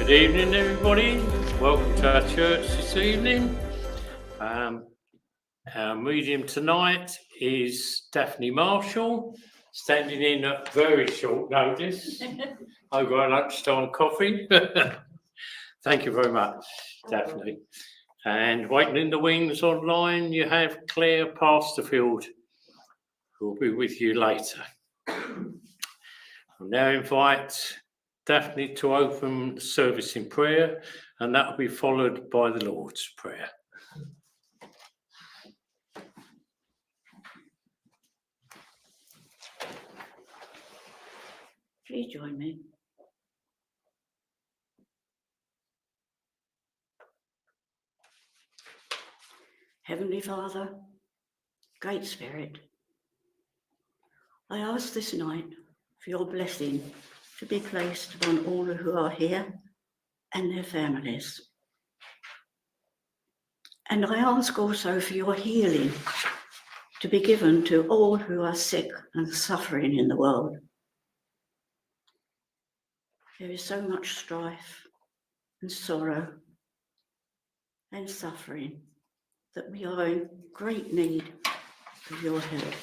Good evening, everybody. Welcome to our church this evening. Our medium tonight is Daphne Marshall, standing in at very short notice over our lunchtime coffee. Thank you very much, Daphne. And waiting in the wings online, you have Claire Pasterfield, who will be with you later. I'll now invite Daphne to open the service in prayer, and that will be followed by the Lord's Prayer. Please join me. Heavenly Father, Great Spirit, I ask this night for your blessing to be placed upon all who are here and their families. And I ask also for your healing to be given to all who are sick and suffering in the world. There is so much strife and sorrow and suffering that we are in great need of your help.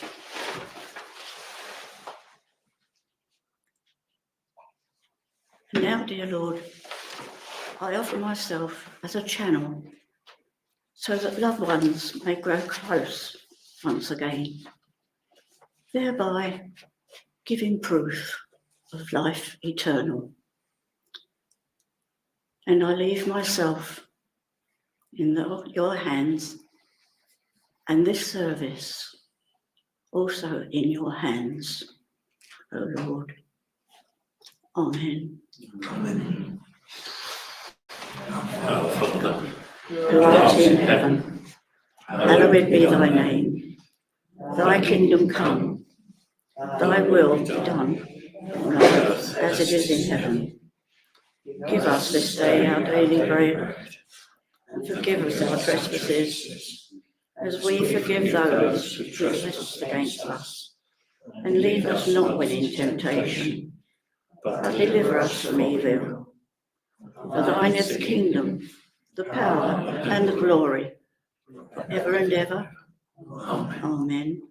And now, dear Lord, I offer myself as a channel so that loved ones may grow close once again, thereby giving proof of life eternal. And I leave myself in your hands, and this service also in your hands, O Lord. Amen. Amen. Our Father, who art in heaven, hallowed be thy name. Thy kingdom come, thy will be done on earth as it is in heaven. Give us this day our daily bread, and forgive us our trespasses, as we forgive those who trespass against us. And lead us not in temptation, but deliver us from evil. For thine is the kingdom, the power, and the glory, forever and ever. Amen.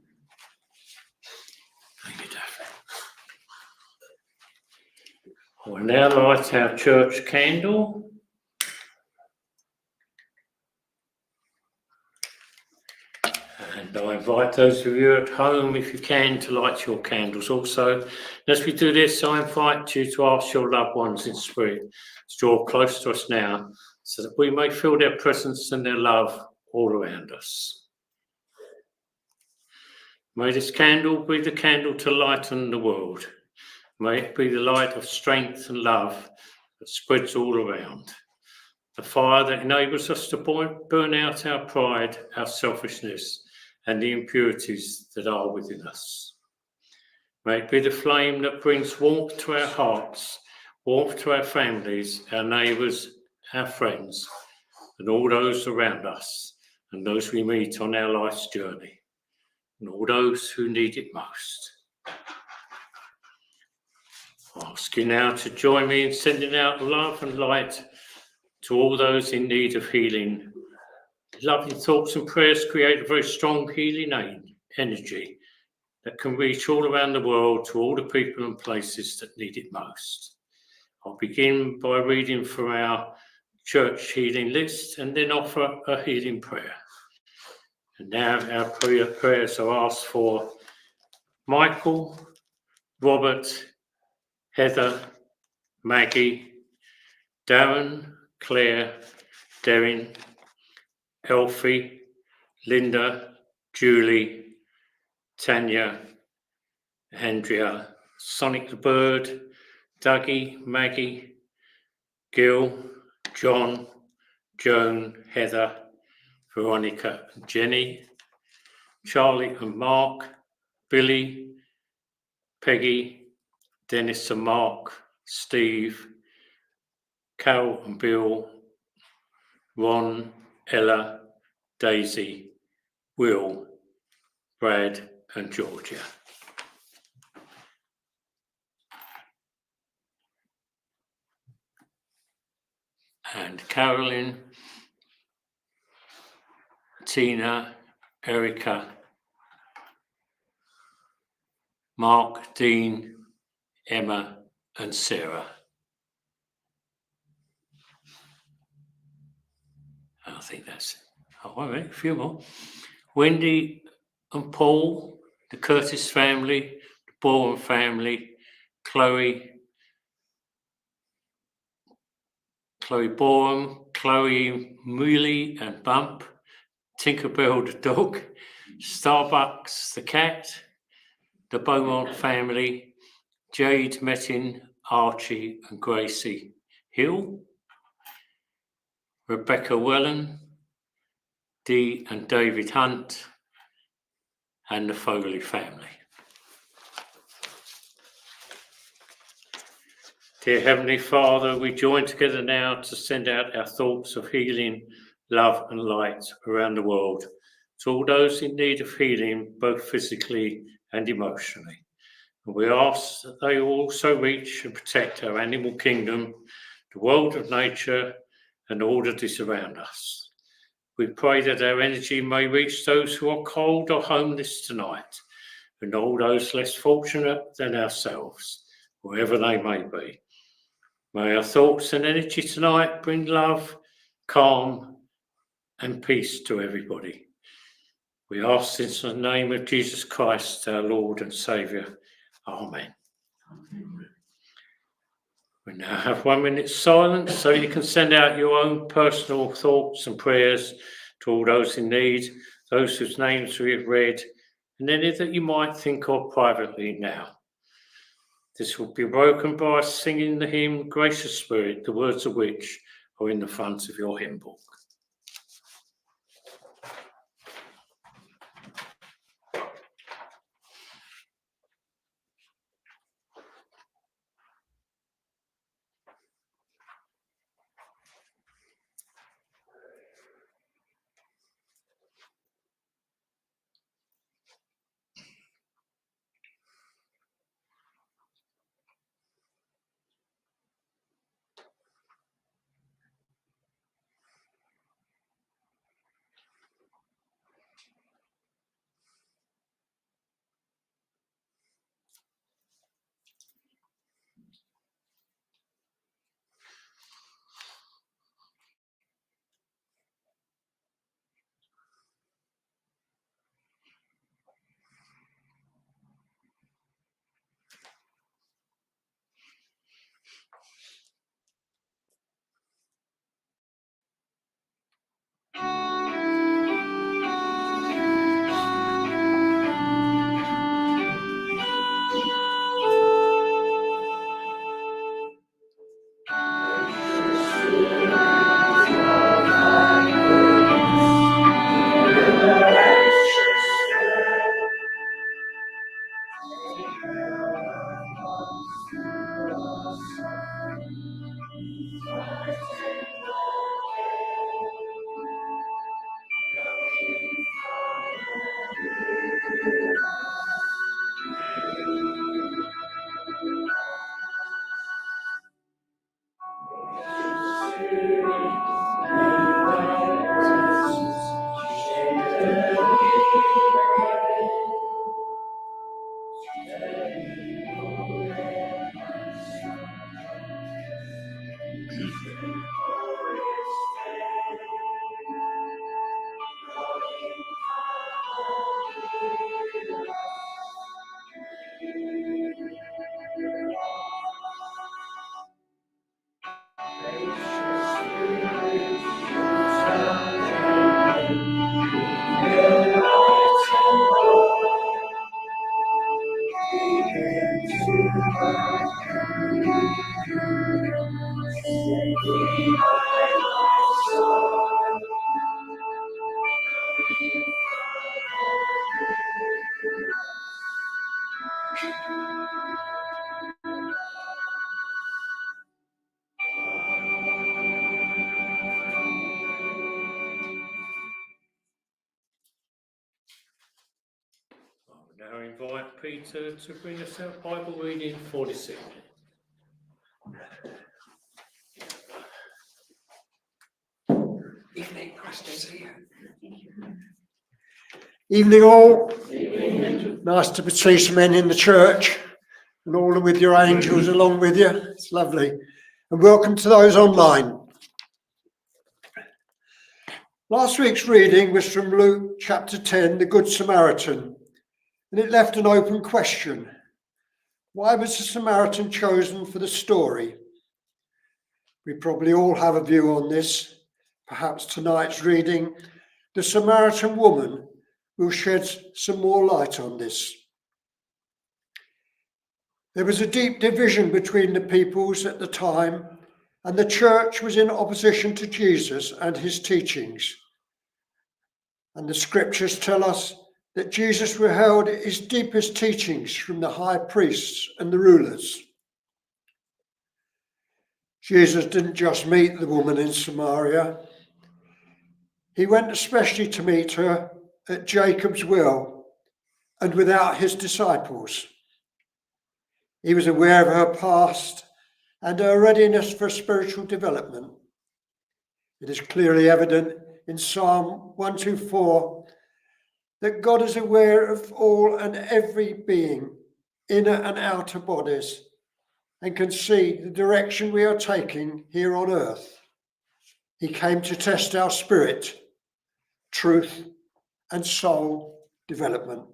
Thank you, Daphne. I will now light our church candle. And I invite those of you at home, if you can, to light your candles also. As we do this, I invite you to ask your loved ones in spirit to draw close to us now, so that we may feel their presence and their love all around us. May this candle be the candle to lighten the world. May it be the light of strength and love that spreads all around. The fire that enables us to burn out our pride, our selfishness, and the impurities that are within us. May it be the flame that brings warmth to our hearts, warmth to our families, our neighbours, our friends, and all those around us, and those we meet on our life's journey, and all those who need it most. I ask you now to join me in sending out love and light to all those in need of healing. Loving thoughts and prayers create a very strong healing energy that can reach all around the world to all the people and places that need it most. I'll begin by reading from our church healing list and then offer a healing prayer. And now our prayers are asked for Michael, Robert, Heather, Maggie, Darren, Claire, Darren, Elfie, Linda, Julie, Tanya, Andrea, Sonic the Bird, Dougie, Maggie, Gil, John, Joan, Heather, Veronica and Jenny, Charlie and Mark, Billy, Peggy, Dennis and Mark, Steve, Carol and Bill, Ron, Ella, Daisy, Will, Brad and Georgia. And Carolyn, Tina, Erica, Mark, Dean, Emma and Sarah. I think that's, all right, a few more. Wendy and Paul, the Curtis family, the Bourne family, Chloe Bourne, Chloe Mooley and Bump, Tinkerbell the dog, Starbucks the cat, the Beaumont family, Jade Metin, Archie and Gracie Hill, Rebecca Wellen, Dee and David Hunt, and the Foley family. Dear Heavenly Father, we join together now to send out our thoughts of healing, love and light around the world to all those in need of healing, both physically and emotionally. And we ask that they also reach and protect our animal kingdom, the world of nature, and all that is around us. We pray that our energy may reach those who are cold or homeless tonight, and all those less fortunate than ourselves, wherever they may be. May our thoughts and energy tonight bring love, calm, and peace to everybody. We ask this in the name of Jesus Christ, our Lord and Saviour. Amen. We now have 1 minute silence so you can send out your own personal thoughts and prayers to all those in need, those whose names we have read, and any that you might think of privately now. This will be broken by us singing the hymn, Gracious Spirit, the words of which are in the front of your hymn book. I will now invite Peter to bring us our Bible reading for this evening. Evening, nice to see you. Evening all. Nice to see some men in the church and all with your angels along with you. It's lovely. And welcome to those online. Last week's reading was from Luke chapter 10, the Good Samaritan, and it left an open question. Why was the Samaritan chosen for the story? We probably all have a view on this. Perhaps tonight's reading, the Samaritan woman, will shed some more light on this. There was a deep division between the peoples at the time, and the church was in opposition to Jesus and his teachings. And the scriptures tell us that Jesus withheld his deepest teachings from the high priests and the rulers. Jesus didn't just meet the woman in Samaria. He went especially to meet her at Jacob's well and without his disciples. He was aware of her past and her readiness for spiritual development. It is clearly evident in Psalm 124 that God is aware of all and every being, inner and outer bodies, and can see the direction we are taking here on earth. He came to test our spirit, truth, and soul development.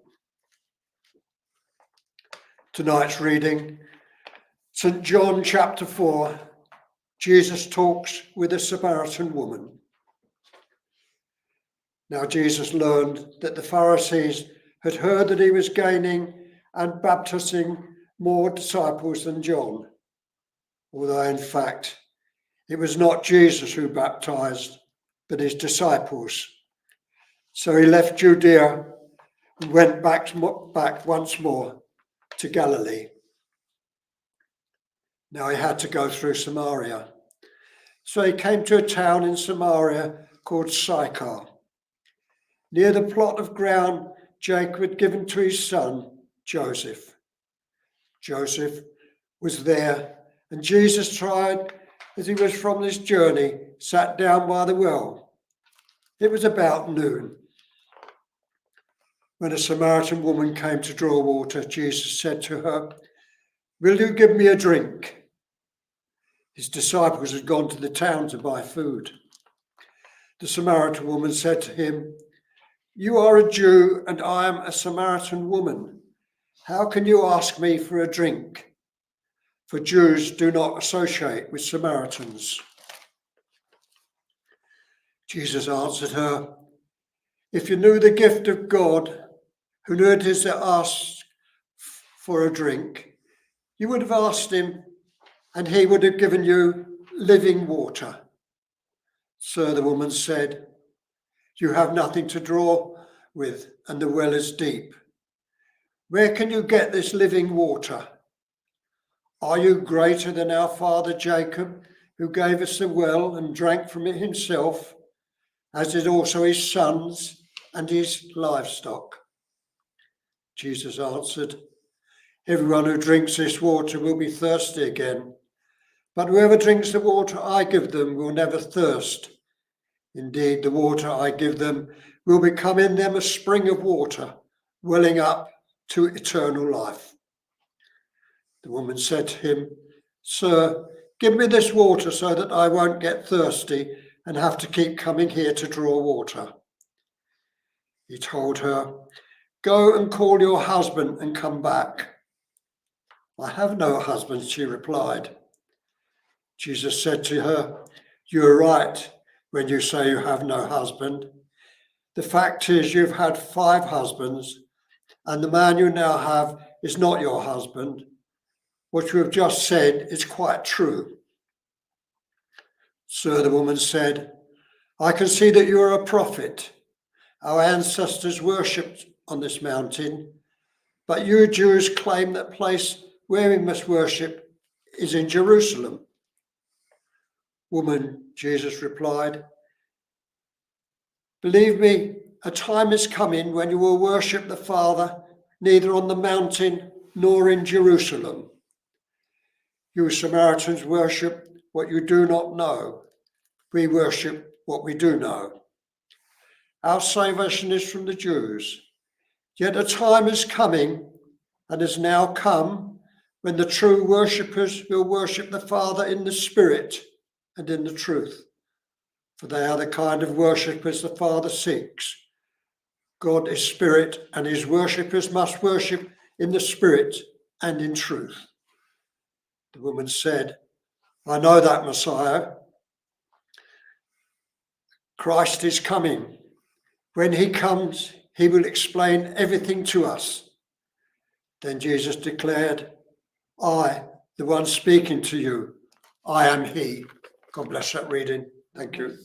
Tonight's reading, St. John chapter 4, Jesus talks with a Samaritan woman. Now Jesus learned that the Pharisees had heard that he was gaining and baptizing more disciples than John, although in fact it was not Jesus who baptized, but his disciples. So he left Judea and went back once more to Galilee. Now he had to go through Samaria. So he came to a town in Samaria called Sychar, near the plot of ground Jacob had given to his son Joseph. Joseph was there, and Jesus tried, as he was from this journey, sat down by the well. It was about noon. When a Samaritan woman came to draw water, Jesus said to her, "Will you give me a drink?" His disciples had gone to the town to buy food. The Samaritan woman said to him, "You are a Jew and I am a Samaritan woman. How can you ask me for a drink?" For Jews do not associate with Samaritans. Jesus answered her, "If you knew the gift of God, who knew it is to ask for a drink, you would have asked him, and he would have given you living water." "Sir," the woman said, "you have nothing to draw with, and the well is deep. Where can you get this living water? Are you greater than our father Jacob, who gave us the well and drank from it himself, as did also his sons and his livestock?" Jesus answered, everyone who drinks this water will be thirsty again, but whoever drinks the water I give them will never thirst. Indeed, the water I give them will become in them a spring of water, welling up to eternal life. The woman said to him, Sir, give me this water so that I won't get thirsty and have to keep coming here to draw water. He told her, Go and call your husband and come back. I have no husband, she replied. Jesus said to her, You are right when you say you have no husband. The fact is you've had 5 husbands, and the man you now have is not your husband. What you have just said is quite true. Sir, the woman said, I can see that you are a prophet. Our ancestors worshipped on this mountain, but you Jews claim that place where we must worship is in Jerusalem. Woman, Jesus replied, believe me, a time is coming when you will worship the Father neither on the mountain nor in Jerusalem. You Samaritans worship what you do not know. We worship what we do know. Our salvation is from the Jews. Yet a time is coming and has now come when the true worshippers will worship the Father in the Spirit and in the truth. For they are the kind of worshippers the Father seeks. God is Spirit, and his worshippers must worship in the Spirit and in truth. The woman said, I know that Messiah. Christ is coming. When he comes, he will explain everything to us. Then Jesus declared, I, the one speaking to you, I am he. God bless that reading. Thank you.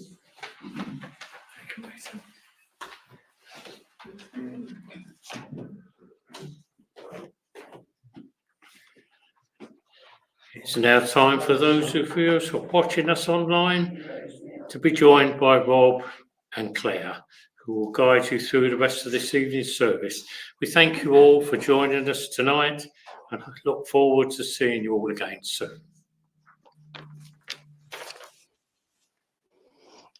It's now time for those of you who are watching us online to be joined by Rob and Claire, who will guide you through the rest of this evening's service. We thank you all for joining us tonight and I look forward to seeing you all again soon.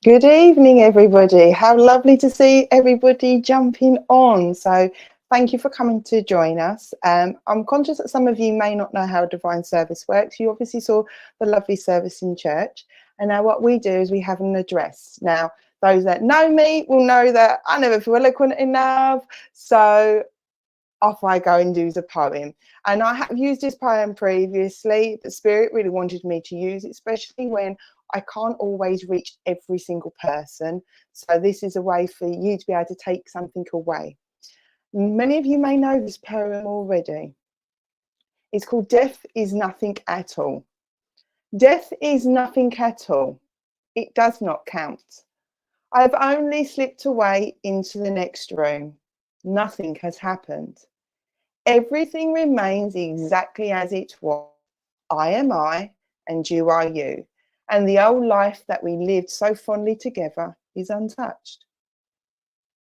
Good evening, everybody. How lovely to see everybody jumping on. So thank you for coming to join us. I'm conscious that some of you may not know how divine service works. You obviously saw the lovely service in church. And now what we do is we have an address. Now, those that know me will know that I never feel eloquent enough. So off I go and do the poem. And I have used this poem previously, but Spirit really wanted me to use it, especially when I can't always reach every single person. So this is a way for you to be able to take something away. Many of you may know this poem already. It's called Death is Nothing at All. Death is nothing at all. It does not count. I've only slipped away into the next room. Nothing has happened. Everything remains exactly as it was. I am I, and you are you. And the old life that we lived so fondly together is untouched,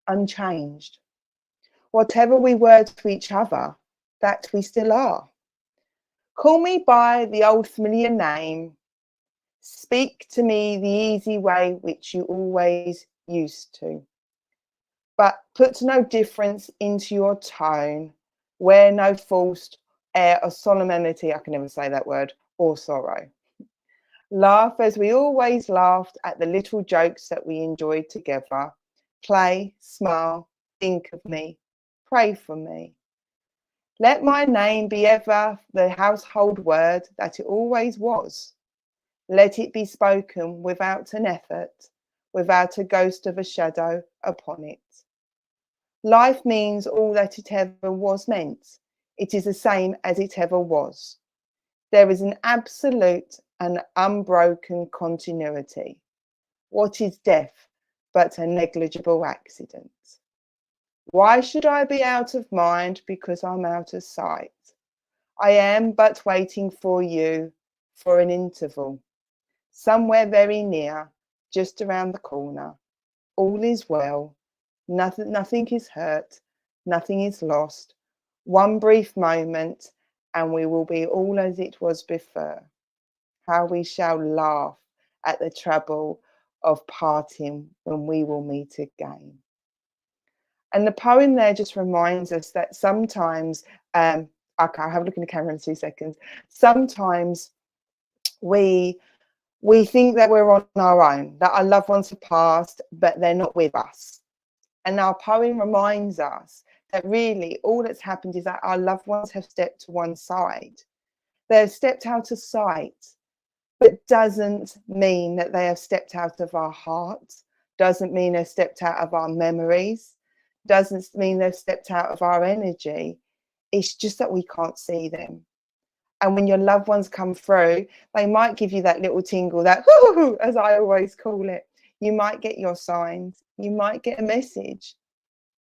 unchanged. Whatever we were to each other, that we still are. Call me by the old familiar name. Speak to me the easy way which you always used to. But put no difference into your tone. Wear no forced air of solemnity, I can never say that word, or sorrow. Laugh as we always laughed at the little jokes that we enjoyed together. Play, smile, think of me, pray for me. Let my name be ever the household word that it always was. Let it be spoken without an effort, without a ghost of a shadow upon it. Life means all that it ever was meant. It is the same as it ever was. There is an absolute and unbroken continuity. What is death but a negligible accident? Why should I be out of mind because I'm out of sight? I am but waiting for you for an interval. Somewhere very near, just around the corner. All is well. Nothing is hurt. Nothing is lost. One brief moment, and we will be all as it was before. How we shall laugh at the trouble of parting when we will meet again. And the poem there just reminds us that sometimes, okay, I'll have a look in the camera in 2 seconds. Sometimes we think that we're on our own, that our loved ones have passed, but they're not with us. And our poem reminds us that really all that's happened is that our loved ones have stepped to one side. They've stepped out of sight, but doesn't mean that they have stepped out of our hearts, doesn't mean they've stepped out of our memories, doesn't mean they've stepped out of our energy. It's just that we can't see them. And when your loved ones come through, they might give you that little tingle, that whoo, as I always call it. You might get your signs, you might get a message.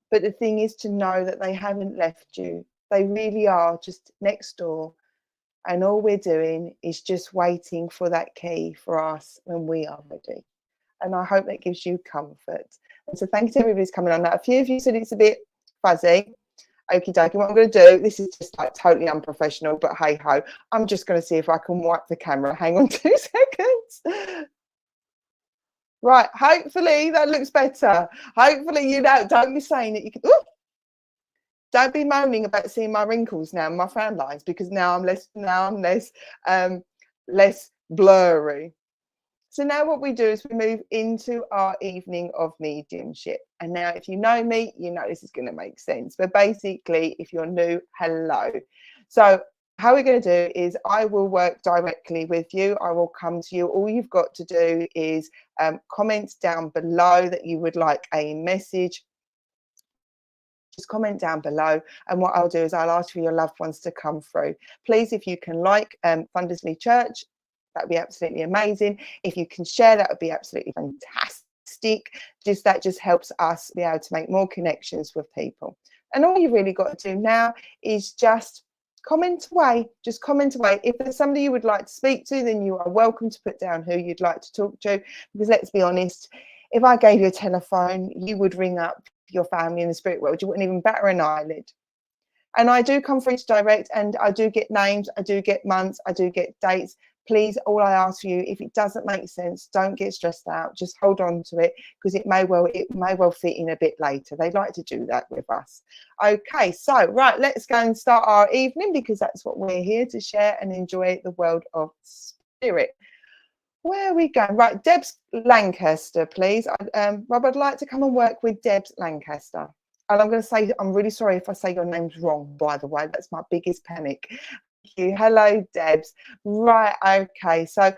But the thing is to know that they haven't left you. They really are just next door. And all we're doing is just waiting for that key for us when we are ready. And I hope that gives you comfort. And so thank you to everybody who's coming on. Now, a few of you said it's a bit fuzzy. Okie dokie, what I'm going to do, this is just like totally unprofessional, but hey ho, I'm just going to see if I can wipe the camera. Hang on 2 seconds. Right, hopefully that looks better. Hopefully, you know, don't be saying that you can, ooh, don't be moaning about seeing my wrinkles now, my frown lines, because now I'm less blurry. So now what we do is we move into our evening of mediumship. And now if you know me, you know this is going to make sense. But basically, if you're new, hello. So how we're going to do is I will work directly with you. I will come to you. All you've got to do is comment down below that you would like a message. Just comment down below, and what I'll do is I'll ask for your loved ones to come through. Please, if you can like Thundersley Church, that'd be absolutely amazing. If you can share, that would be absolutely fantastic. That just helps us be able to make more connections with people. And all you've really got to do now is just comment away. Just comment away. If there's somebody you would like to speak to, then you are welcome to put down who you'd like to talk to. Because let's be honest, if I gave you a telephone, you would ring up your family in the spirit world. You wouldn't even batter an eyelid. And I do come through to direct, and I do get names, I do get months, I do get dates. Please, all I ask for you, if it doesn't make sense, don't get stressed out. Just hold on to it, because it may well fit in a bit later. They like to do that with us. Okay, so right, let's go and start our evening, because that's what we're here to share and enjoy the world of spirit. Where are we going? Right, Debs Lancaster, please. Rob, I'd like to come and work with Debs Lancaster. And I'm going to say, I'm really sorry if I say your name's wrong, by the way. That's my biggest panic. Thank you. Hello, Debs. Right, okay. So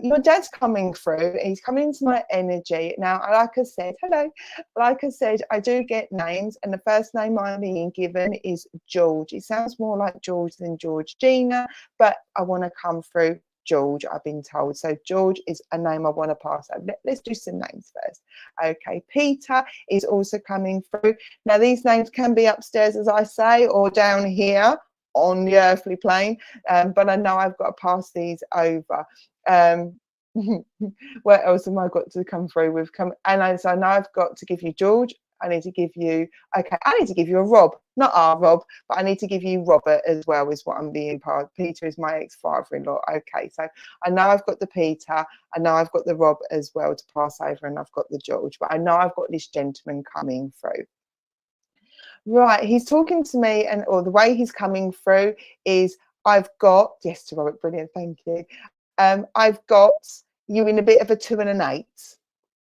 your dad's coming through. He's coming into my energy. Now, like I said, hello. Like I said, I do get names. And the first name I'm being given is George. It sounds more like George than Georgina, but I want to come through George, I've been told. So George is a name I want to pass over. Let's do some names first. Okay, Peter is also coming through. Now these names can be upstairs, as I say, or down here on the earthly plane, but I know I've got to pass these over. What else have I got to come through with? So I know I've got to give you George. I need to give you, okay, I need to give you a Rob, not our Rob, but I need to give you Robert as well, is what I'm being part of. Peter is my ex-father-in-law. Okay, so I know I've got the Peter, I know I've got the Rob as well to pass over, and I've got the George, but I know I've got this gentleman coming through. Right, he's talking to me, or the way he's coming through is I've got, yes, to Robert, brilliant, thank you. I've got you in a bit of a 2 and an 8.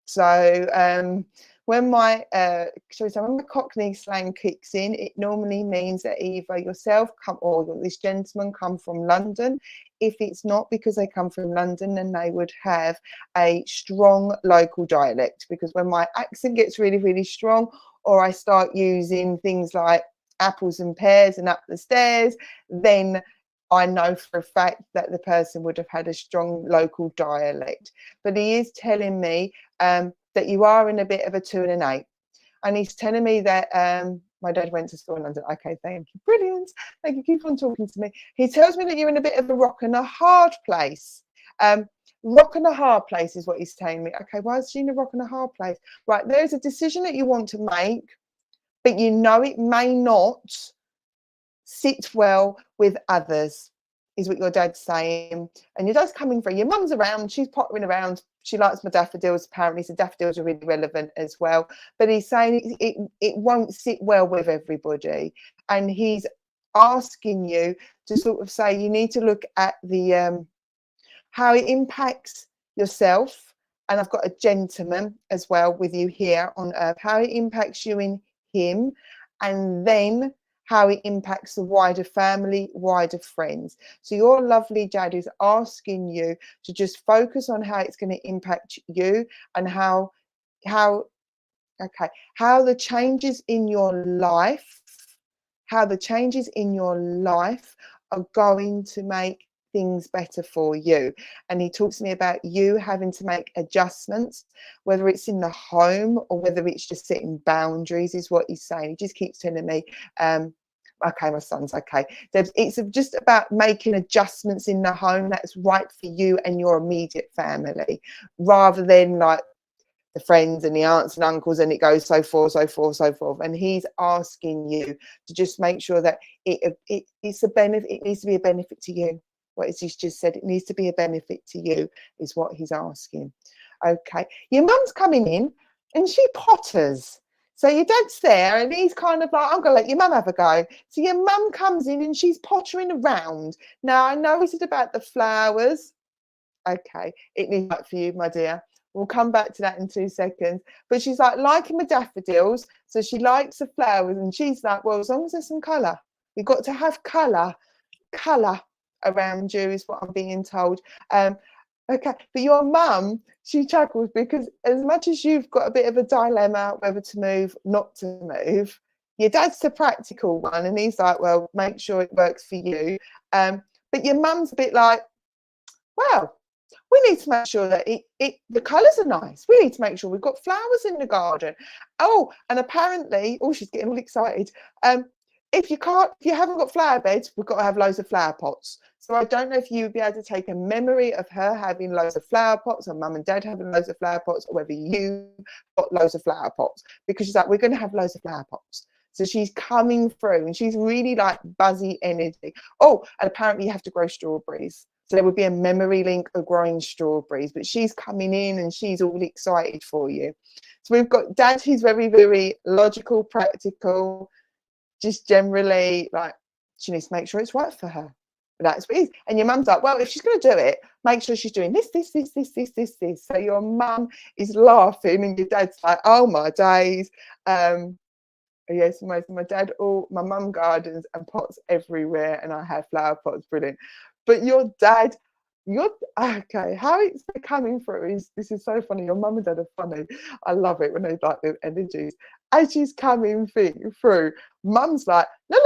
So when my when the Cockney slang kicks in, it normally means that either yourself or this gentleman come from London. If it's not because they come from London, then they would have a strong local dialect, because when my accent gets really, really strong, or I start using things like apples and pears and up the stairs, then I know for a fact that the person would have had a strong local dialect. But he is telling me that you are in a bit of a 2 and an 8. And he's telling me that my dad went to school in London. Okay, thank you. Brilliant. Thank you. Keep on talking to me. He tells me that you're in a bit of a rock and a hard place. Rock and a hard place is what he's telling me. Okay, why is she in a rock and a hard place? Right, there's a decision that you want to make, but you know it may not sit well with others, is what your dad's saying. And your dad's coming through. Your mum's around, she's pottering around. She likes my daffodils, apparently, so daffodils are really relevant as well. But he's saying it won't sit well with everybody. And he's asking you to sort of say you need to look at the how it impacts yourself. And I've got a gentleman as well with you here on earth, how it impacts you in him, and then how it impacts the wider family, wider friends. So your lovely dad is asking you to just focus on how it's going to impact you, and how the changes in your life, are going to make things better for you. And he talks to me about you having to make adjustments, whether it's in the home or whether it's just setting boundaries, is what he's saying. He just keeps telling me, okay, my son's okay. It's just about making adjustments in the home that's right for you and your immediate family, rather than like the friends and the aunts and uncles, and it goes so forth. And he's asking you to just make sure that it's a benefit. It needs to be a benefit to you. What he's just said, it needs to be a benefit to you, is what he's asking. Okay, your mum's coming in and she potters. So your dad's there and he's kind of like, I'm going to let your mum have a go. So your mum comes in and she's pottering around. Now, I know we said about the flowers. Okay, it needs work for you, my dear. We'll come back to that in 2 seconds. But she's like liking the daffodils. So she likes the flowers. And she's like, well, as long as there's some colour. We've got to have colour around you, is what I'm being told. Okay, but your mum, she chuckles because as much as you've got a bit of a dilemma whether to move, not to move, your dad's the practical one, and he's like, well, make sure it works for you. But your mum's a bit like, well, we need to make sure that the colours are nice. We need to make sure we've got flowers in the garden. Oh, and apparently, she's getting all excited. If you haven't got flower beds, we've got to have loads of flower pots. So I don't know if you'd be able to take a memory of her having loads of flower pots, or mum and dad having loads of flower pots, or whether you got loads of flower pots, because she's like, we're going to have loads of flower pots. So she's coming through and she's really like buzzy energy. Oh, and apparently you have to grow strawberries. So there would be a memory link of growing strawberries, but she's coming in and she's all excited for you. So we've got dad who's very, very logical, practical, just generally like she needs to make sure it's right for her. But that's what it is. And your mum's like, well, if she's going to do it, make sure she's doing this. So your mum is laughing and your dad's like, oh my days. Yes, my dad, my mum gardens and pots everywhere, and I have flower pots, brilliant. But your dad, okay, how it's coming through is, this is so funny. Your mum and dad are funny. I love it when they like the energies. As she's coming through, mum's like, no,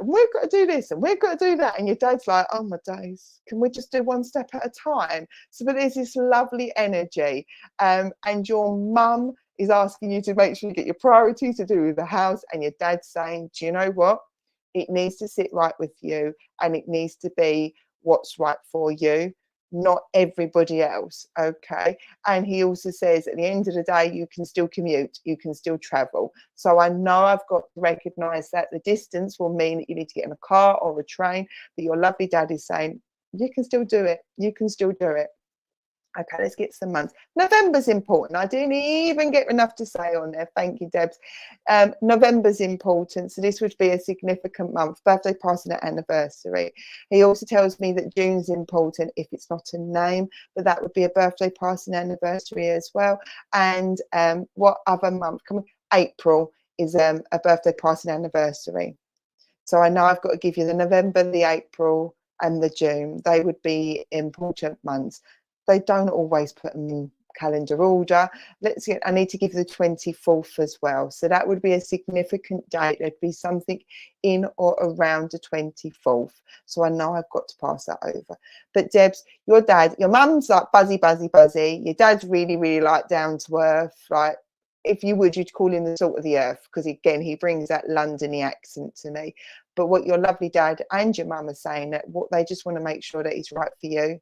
we've got to do this and we've got to do that. And your dad's like, oh my days, can we just do one step at a time? So, but there's this lovely energy. And your mum is asking you to make sure you get your priorities to do with the house. And your dad's saying, do you know what? It needs to sit right with you, and it needs to be what's right for you, not everybody else. Okay. And he also says at the end of the day, you can still commute, you can still travel. So I know I've got to recognize that the distance will mean that you need to get in a car or a train, but your lovely dad is saying you can still do it. Okay, let's get some months. November's important. I didn't even get enough to say on there. Thank you, Debs. November's important. So this would be a significant month, birthday, passing, and anniversary. He also tells me that June's important if it's not a name, but that would be a birthday, passing, anniversary as well. And what other month? April is a birthday, passing, anniversary. So I know I've got to give you the November, the April, and the June. They would be important months. They don't always put them in calendar order. I need to give the 24th as well. So that would be a significant date. There'd be something in or around the 24th. So I know I've got to pass that over. But Debs, your mum's like buzzy. Your dad's really, really like down to earth. Like, if you would, you'd call him the salt of the earth, because again, he brings that Londony accent to me. But what your lovely dad and your mum are saying, that what they just want to make sure that he's right for you.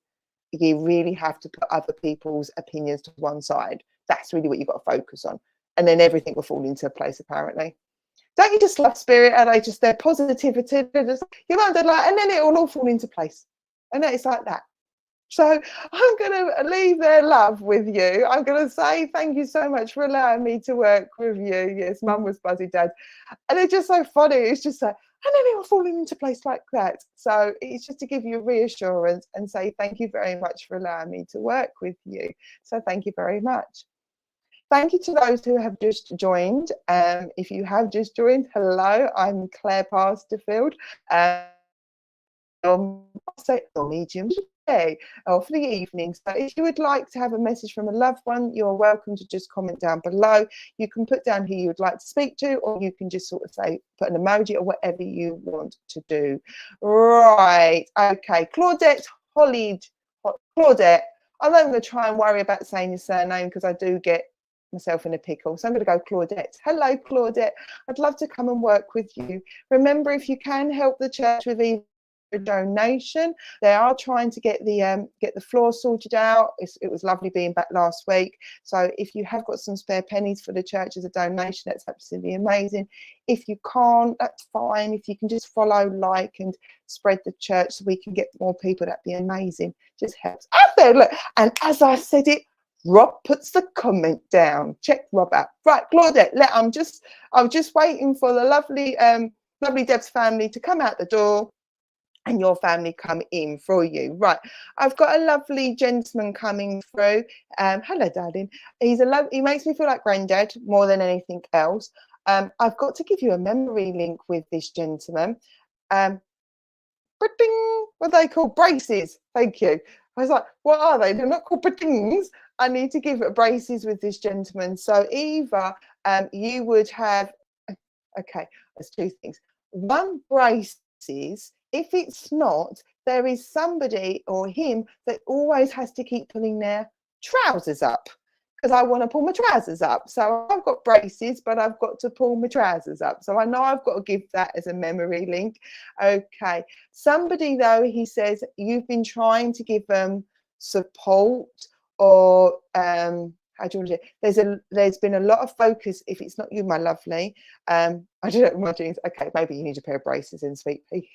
You really have to put other people's opinions to one side. That's really what you've got to focus on. And then everything will fall into place, apparently. Don't you just love Spirit? And they just, their positivity, they're just, you know, they're like, and then it will all fall into place. And then it's like that. So I'm going to leave their love with you. I'm going to say thank you so much for allowing me to work with you. Yes, Mum was buzzy, Dad. And it's just so funny. It's just like, and then it will fall into place like that. So it's just to give you reassurance and say thank you very much for allowing me to work with you. So thank you very much. Thank you to those who have just joined. If you have just joined, hello, I'm Claire Pasterfield. Medium today or for the evening. So if you would like to have a message from a loved one, you're welcome to just comment down below. You can put down who you would like to speak to, or you can just sort of say, put an emoji or whatever you want to do. Right, okay, Claudette Claudette, I'm not going to try and worry about saying your surname because I do get myself in a pickle. So I'm going to go Claudette. Hello, Claudette. I'd love to come and work with you. Remember, if you can help the church with either a donation, they are trying to get the floor sorted out. It was lovely being back last week. So if you have got some spare pennies for the church as a donation, that's absolutely amazing. If you can't, that's fine. If you can just follow, like, and spread the church so we can get more people, that'd be amazing. Just helps. Out there, look. And as I said it, Rob puts the comment down. Check Rob out. Right, Claudette, I'm just waiting for the lovely Deb's family to come out the door and your family come in for you. Right, I've got a lovely gentleman coming through. Hello, darling. He makes me feel like granddad more than anything else. I've got to give you a memory link with this gentleman. What are they called? Braces. Thank you. I was like, what are they? They're not called braces. I need to give braces with this gentleman. So either you would have, okay, there's two things. One, braces. If it's not, there is somebody or him that always has to keep pulling their trousers up because I want to pull my trousers up. So I've got braces, but I've got to pull my trousers up. So I know I've got to give that as a memory link. Okay. Somebody, though, he says, you've been trying to give them support or how do you want to do it? There's been a lot of focus. If it's not you, my lovely, I don't know my jeans. Okay, maybe you need a pair of braces in, sweet pea.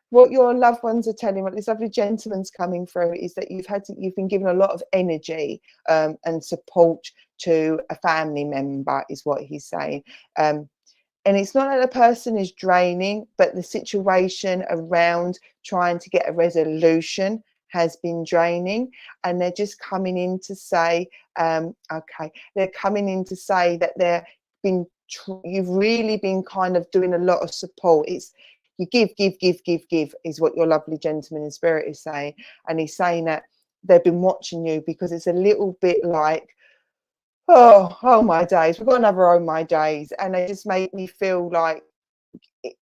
What your loved ones are telling, what this lovely gentleman's coming through, is that you've been given a lot of energy and support to a family member, is what he's saying. And it's not that the person is draining, but the situation around trying to get a resolution has been draining, and they're just coming in to say, okay, they're coming in to say that you've really been kind of doing a lot of support. It's you give is what your lovely gentleman in spirit is saying, and he's saying that they've been watching you because it's a little bit like, oh my days, we've got another oh my days, and they just make me feel like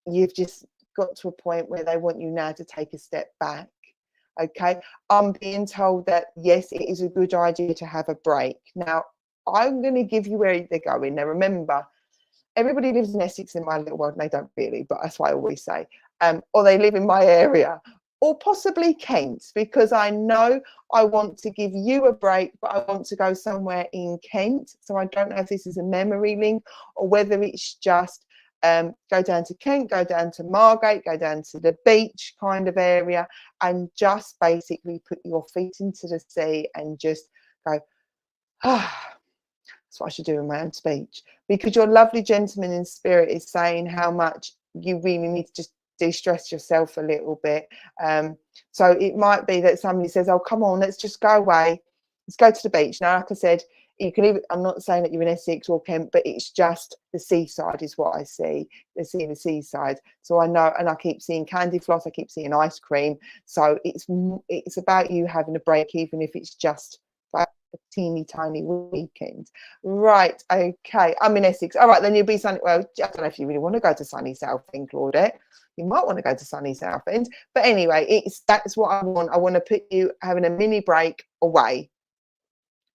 you've just got to a point where they want you now to take a step back. Okay, I'm being told that yes, it is a good idea to have a break. Now, I'm going to give you where they're going. Now, remember, everybody lives in Essex in my little world, and they don't really, but that's what I always say. Or they live in my area, or possibly Kent, because I know I want to give you a break, but I want to go somewhere in Kent. So I don't know if this is a memory link or whether it's just go down to Kent, go down to Margate, go down to the beach kind of area, and just basically put your feet into the sea and just go, ah. That's what I should do in my own speech, because your lovely gentleman in spirit is saying how much you really need to just de-stress yourself a little bit. So it might be that somebody says, oh, come on, let's just go away. Let's go to the beach. Now, like I said, you can even, I'm not saying that you're in Essex or Kent, but it's just the seaside is what I see. They're seeing the seaside. So I know, and I keep seeing candy floss, I keep seeing ice cream. So it's about you having a break, even if it's just like a teeny tiny weekend. Right, okay, I'm in Essex. All right, then you'll be sunny. Well, I don't know if you really want to go to sunny Southend, Claudette. You might want to go to sunny Southend, but anyway, that's what I want. I want to put you having a mini break away.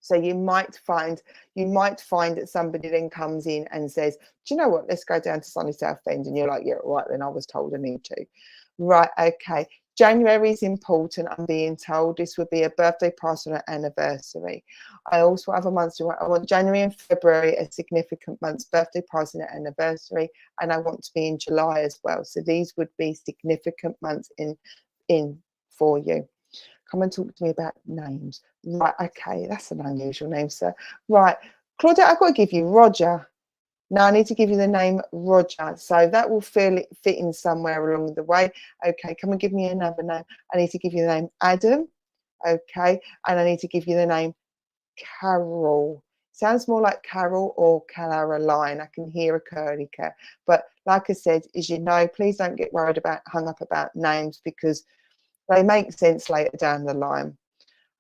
So you might find that somebody then comes in and says, do you know what, let's go down to sunny Southend, and you're like, yeah, right, then I was told I need to. Right, okay, January is important, I'm being told. This would be a birthday, party, or anniversary. I also have a month to I want January and February as significant months, birthday, party, and anniversary, and I want to be in July as well. So these would be significant months in for you. Come and talk to me about names. Right, okay, that's an unusual name, sir. Right, Claudette, I've got to give you Roger. Now I need to give you the name Roger. So that will fit in somewhere along the way. Okay, come and give me another name. I need to give you the name Adam. Okay, and I need to give you the name Carol. Sounds more like Carol or Caroline. I can hear a curly cat. But like I said, as you know, please don't get worried about hung up about names because they make sense later down the line.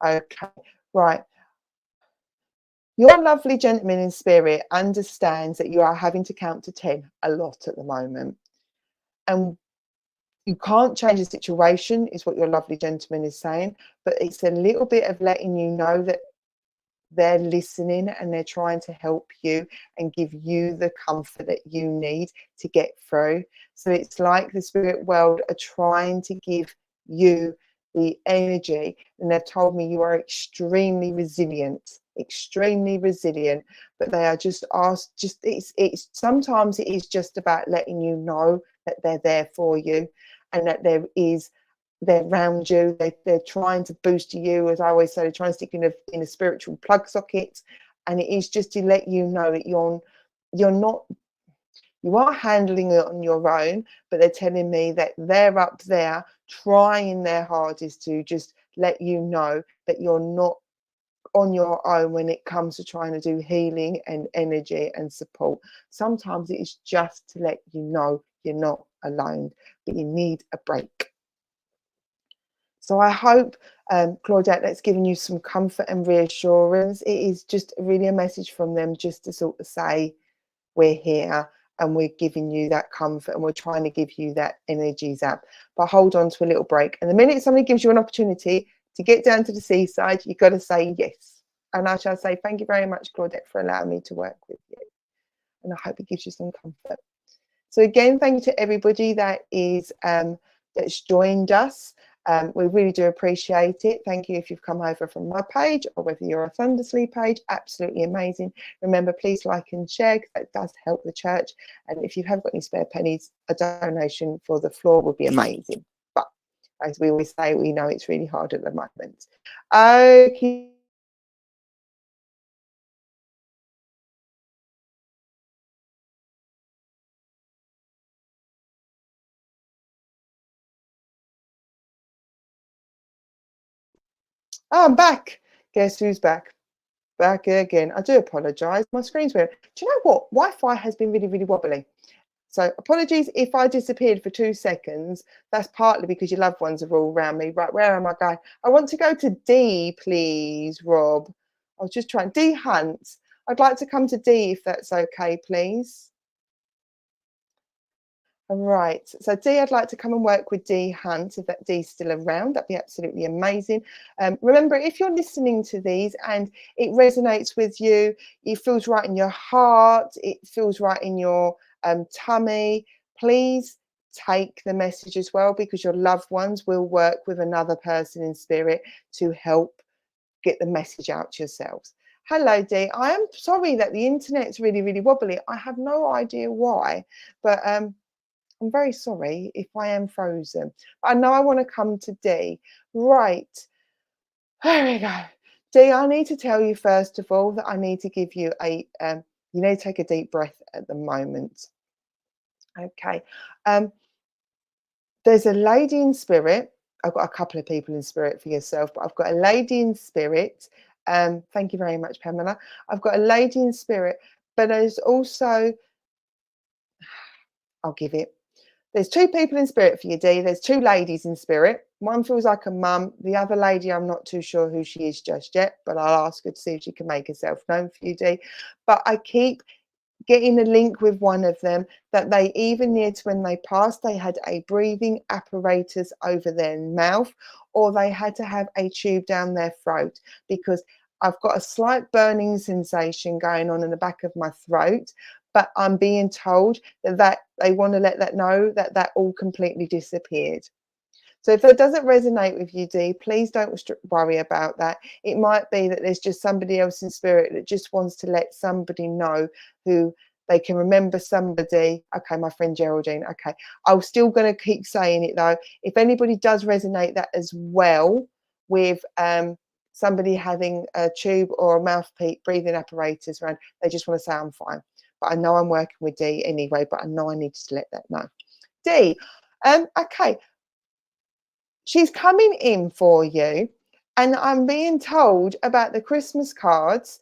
Okay, right. Your lovely gentleman in spirit understands that you are having to count to 10 a lot at the moment. And you can't change the situation, is what your lovely gentleman is saying. But it's a little bit of letting you know that they're listening and they're trying to help you and give you the comfort that you need to get through. So it's like the spirit world are trying to give you the energy, and they've told me you are extremely resilient, but they are just asked, it's sometimes it is just about letting you know that they're there for you and that they're around you. They're trying to boost you, as I always say, they're trying to stick in a spiritual plug socket, and it is just to let you know that you are handling it on your own, but they're telling me that they're up there trying their hardest to just let you know that you're not on your own when it comes to trying to do healing and energy and support. Sometimes it is just to let you know you're not alone, but you need a break. So I hope, Claudette, that's given you some comfort and reassurance. It is just really a message from them just to sort of say, we're here and we're giving you that comfort and we're trying to give you that energy zap. But hold on to a little break. And the minute somebody gives you an opportunity to get down to the seaside, you've got to say yes. And I shall say, thank you very much, Claudette, for allowing me to work with you. And I hope it gives you some comfort. So again, thank you to everybody that is that's joined us. We really do appreciate it. Thank you if you've come over from my page or whether you're a Thundersleep page. Absolutely amazing. Remember, please like and share because that does help the church. And if you have got any spare pennies, a donation for the floor would be amazing. But as we always say, we know it's really hard at the moment. Okay. Oh, I'm back. Guess who's back? Back again. I do apologise. My screen's weird. Do you know what? Wi-Fi has been really, really wobbly. So apologies if I disappeared for 2 seconds. That's partly because your loved ones are all around me. Right, where am I going? I want to go to D, please, Rob. I was just trying. D Hunt. I'd like to come to D if that's okay, please. Right, so D, I'd like to come and work with D Hunt if that D's still around. That'd be absolutely amazing. Remember, if you're listening to these and it resonates with you, it feels right in your heart, it feels right in your tummy, please take the message as well, because your loved ones will work with another person in spirit to help get the message out to yourselves. Hello, D. I am sorry that the internet's really, really wobbly. I have no idea why, but I'm very sorry if I am frozen. I know I want to come to D. Right. There we go. D, I need to tell you first of all that I need to give you you need to take a deep breath at the moment. Okay. There's a lady in spirit. I've got a couple of people in spirit for yourself, but I've got a lady in spirit. Thank you very much, Pamela. I've got a lady in spirit, but there's also, I'll give it. There's 2 people in spirit for you, D. There's 2 ladies in spirit. One feels like a mum. The other lady, I'm not too sure who she is just yet, but I'll ask her to see if she can make herself known for you, D. But I keep getting a link with one of them that they, even near to when they passed, they had a breathing apparatus over their mouth, or they had to have a tube down their throat, because I've got a slight burning sensation going on in the back of my throat. But I'm being told that they want to let that know that all completely disappeared. So if that doesn't resonate with you, Dee, please don't worry about that. It might be that there's just somebody else in spirit that just wants to let somebody know who they can remember somebody. Okay, my friend Geraldine. Okay, I'm still going to keep saying it though. If anybody does resonate that as well with somebody having a tube or a mouth breathing apparatus around, they just want to say I'm fine. But I know I'm working with Dee anyway, but I know I need to let that know. Dee, okay. She's coming in for you, and I'm being told about the Christmas cards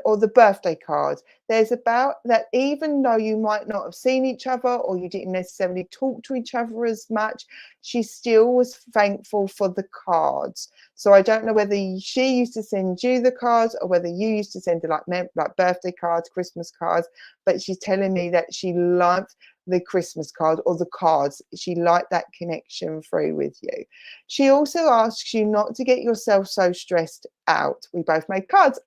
or the birthday cards. There's about that, even though you might not have seen each other or you didn't necessarily talk to each other as much, she still was thankful for the cards. So I don't know whether she used to send you the cards or whether you used to send her like birthday cards, Christmas cards, but she's telling me that she loved the Christmas card or the cards. She liked that connection through with you. She also asks you not to get yourself so stressed out. We both made cards.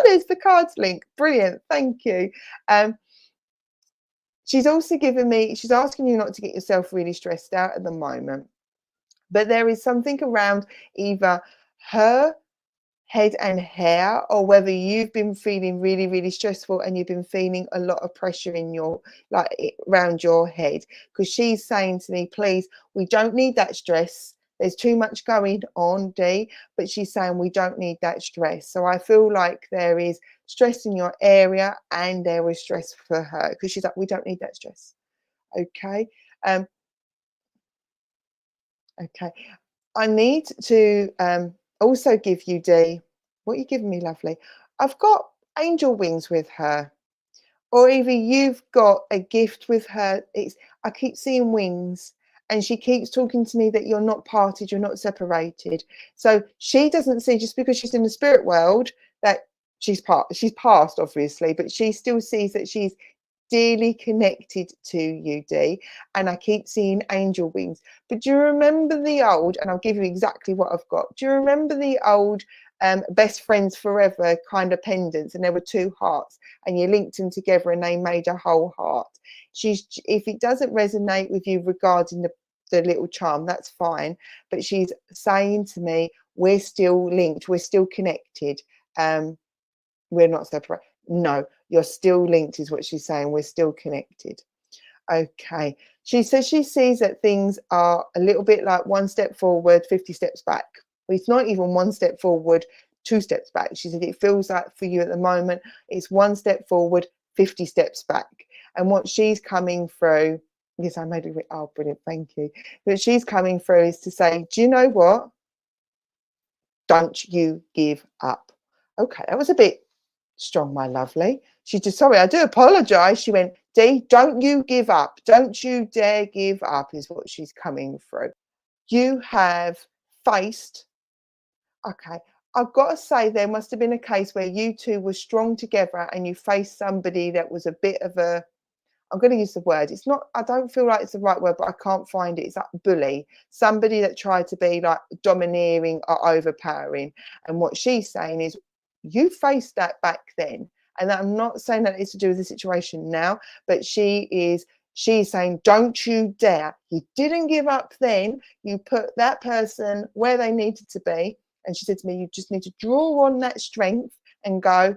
There's the cards link. Brilliant. Thank you. She's also she's asking you not to get yourself really stressed out at the moment. But there is something around either her head and hair, or whether you've been feeling really, really stressful and you've been feeling a lot of pressure in your, around your head. Because she's saying to me, please, we don't need that stress. There's too much going on, Dee, but she's saying we don't need that stress. So I feel like there is stress in your area and there is stress for her, because she's like, we don't need that stress. Okay. Okay. I need to also give you, Dee, what are you giving me, lovely? I've got angel wings with her, or either you've got a gift with her. I keep seeing wings, and she keeps talking to me that you're not parted, you're not separated. So she doesn't see, just because she's in the spirit world, that she's passed, obviously, but she still sees that she's dearly connected to you, Dee, and I keep seeing angel wings. But do you remember the old, and I'll give you exactly what I've got, do you remember the old best friends forever kind of pendants, and there were two hearts and you linked them together and they made a whole heart? If it doesn't resonate with you regarding the little charm, that's fine, but she's saying to me, we're still linked, we're still connected, we're not separate. No, you're still linked, is what she's saying. We're still connected. Okay. She says she sees that things are a little bit like one step forward, 50 steps back. Well, it's not even one step forward, 2 steps back. She said it feels like for you at the moment, it's 1 step forward, 50 steps back. And what she's coming through, yes, I made it. Oh, brilliant. Thank you. What she's coming through is to say, do you know what? Don't you give up. Okay, that was a bit strong, my lovely. She just, sorry, I do apologize. She went, Dee, don't you give up. Don't you dare give up, is what she's coming through. You have faced, okay, I've got to say there must have been a case where you two were strong together and you faced somebody that was a bit of a, I'm going to use the word, it's not, I don't feel like it's the right word, but I can't find it. It's like bully, somebody that tried to be like domineering or overpowering. And what she's saying is, you faced that back then. And I'm not saying that it's to do with the situation now, but she's saying, don't you dare. You didn't give up then. You put that person where they needed to be. And she said to me, you just need to draw on that strength and go,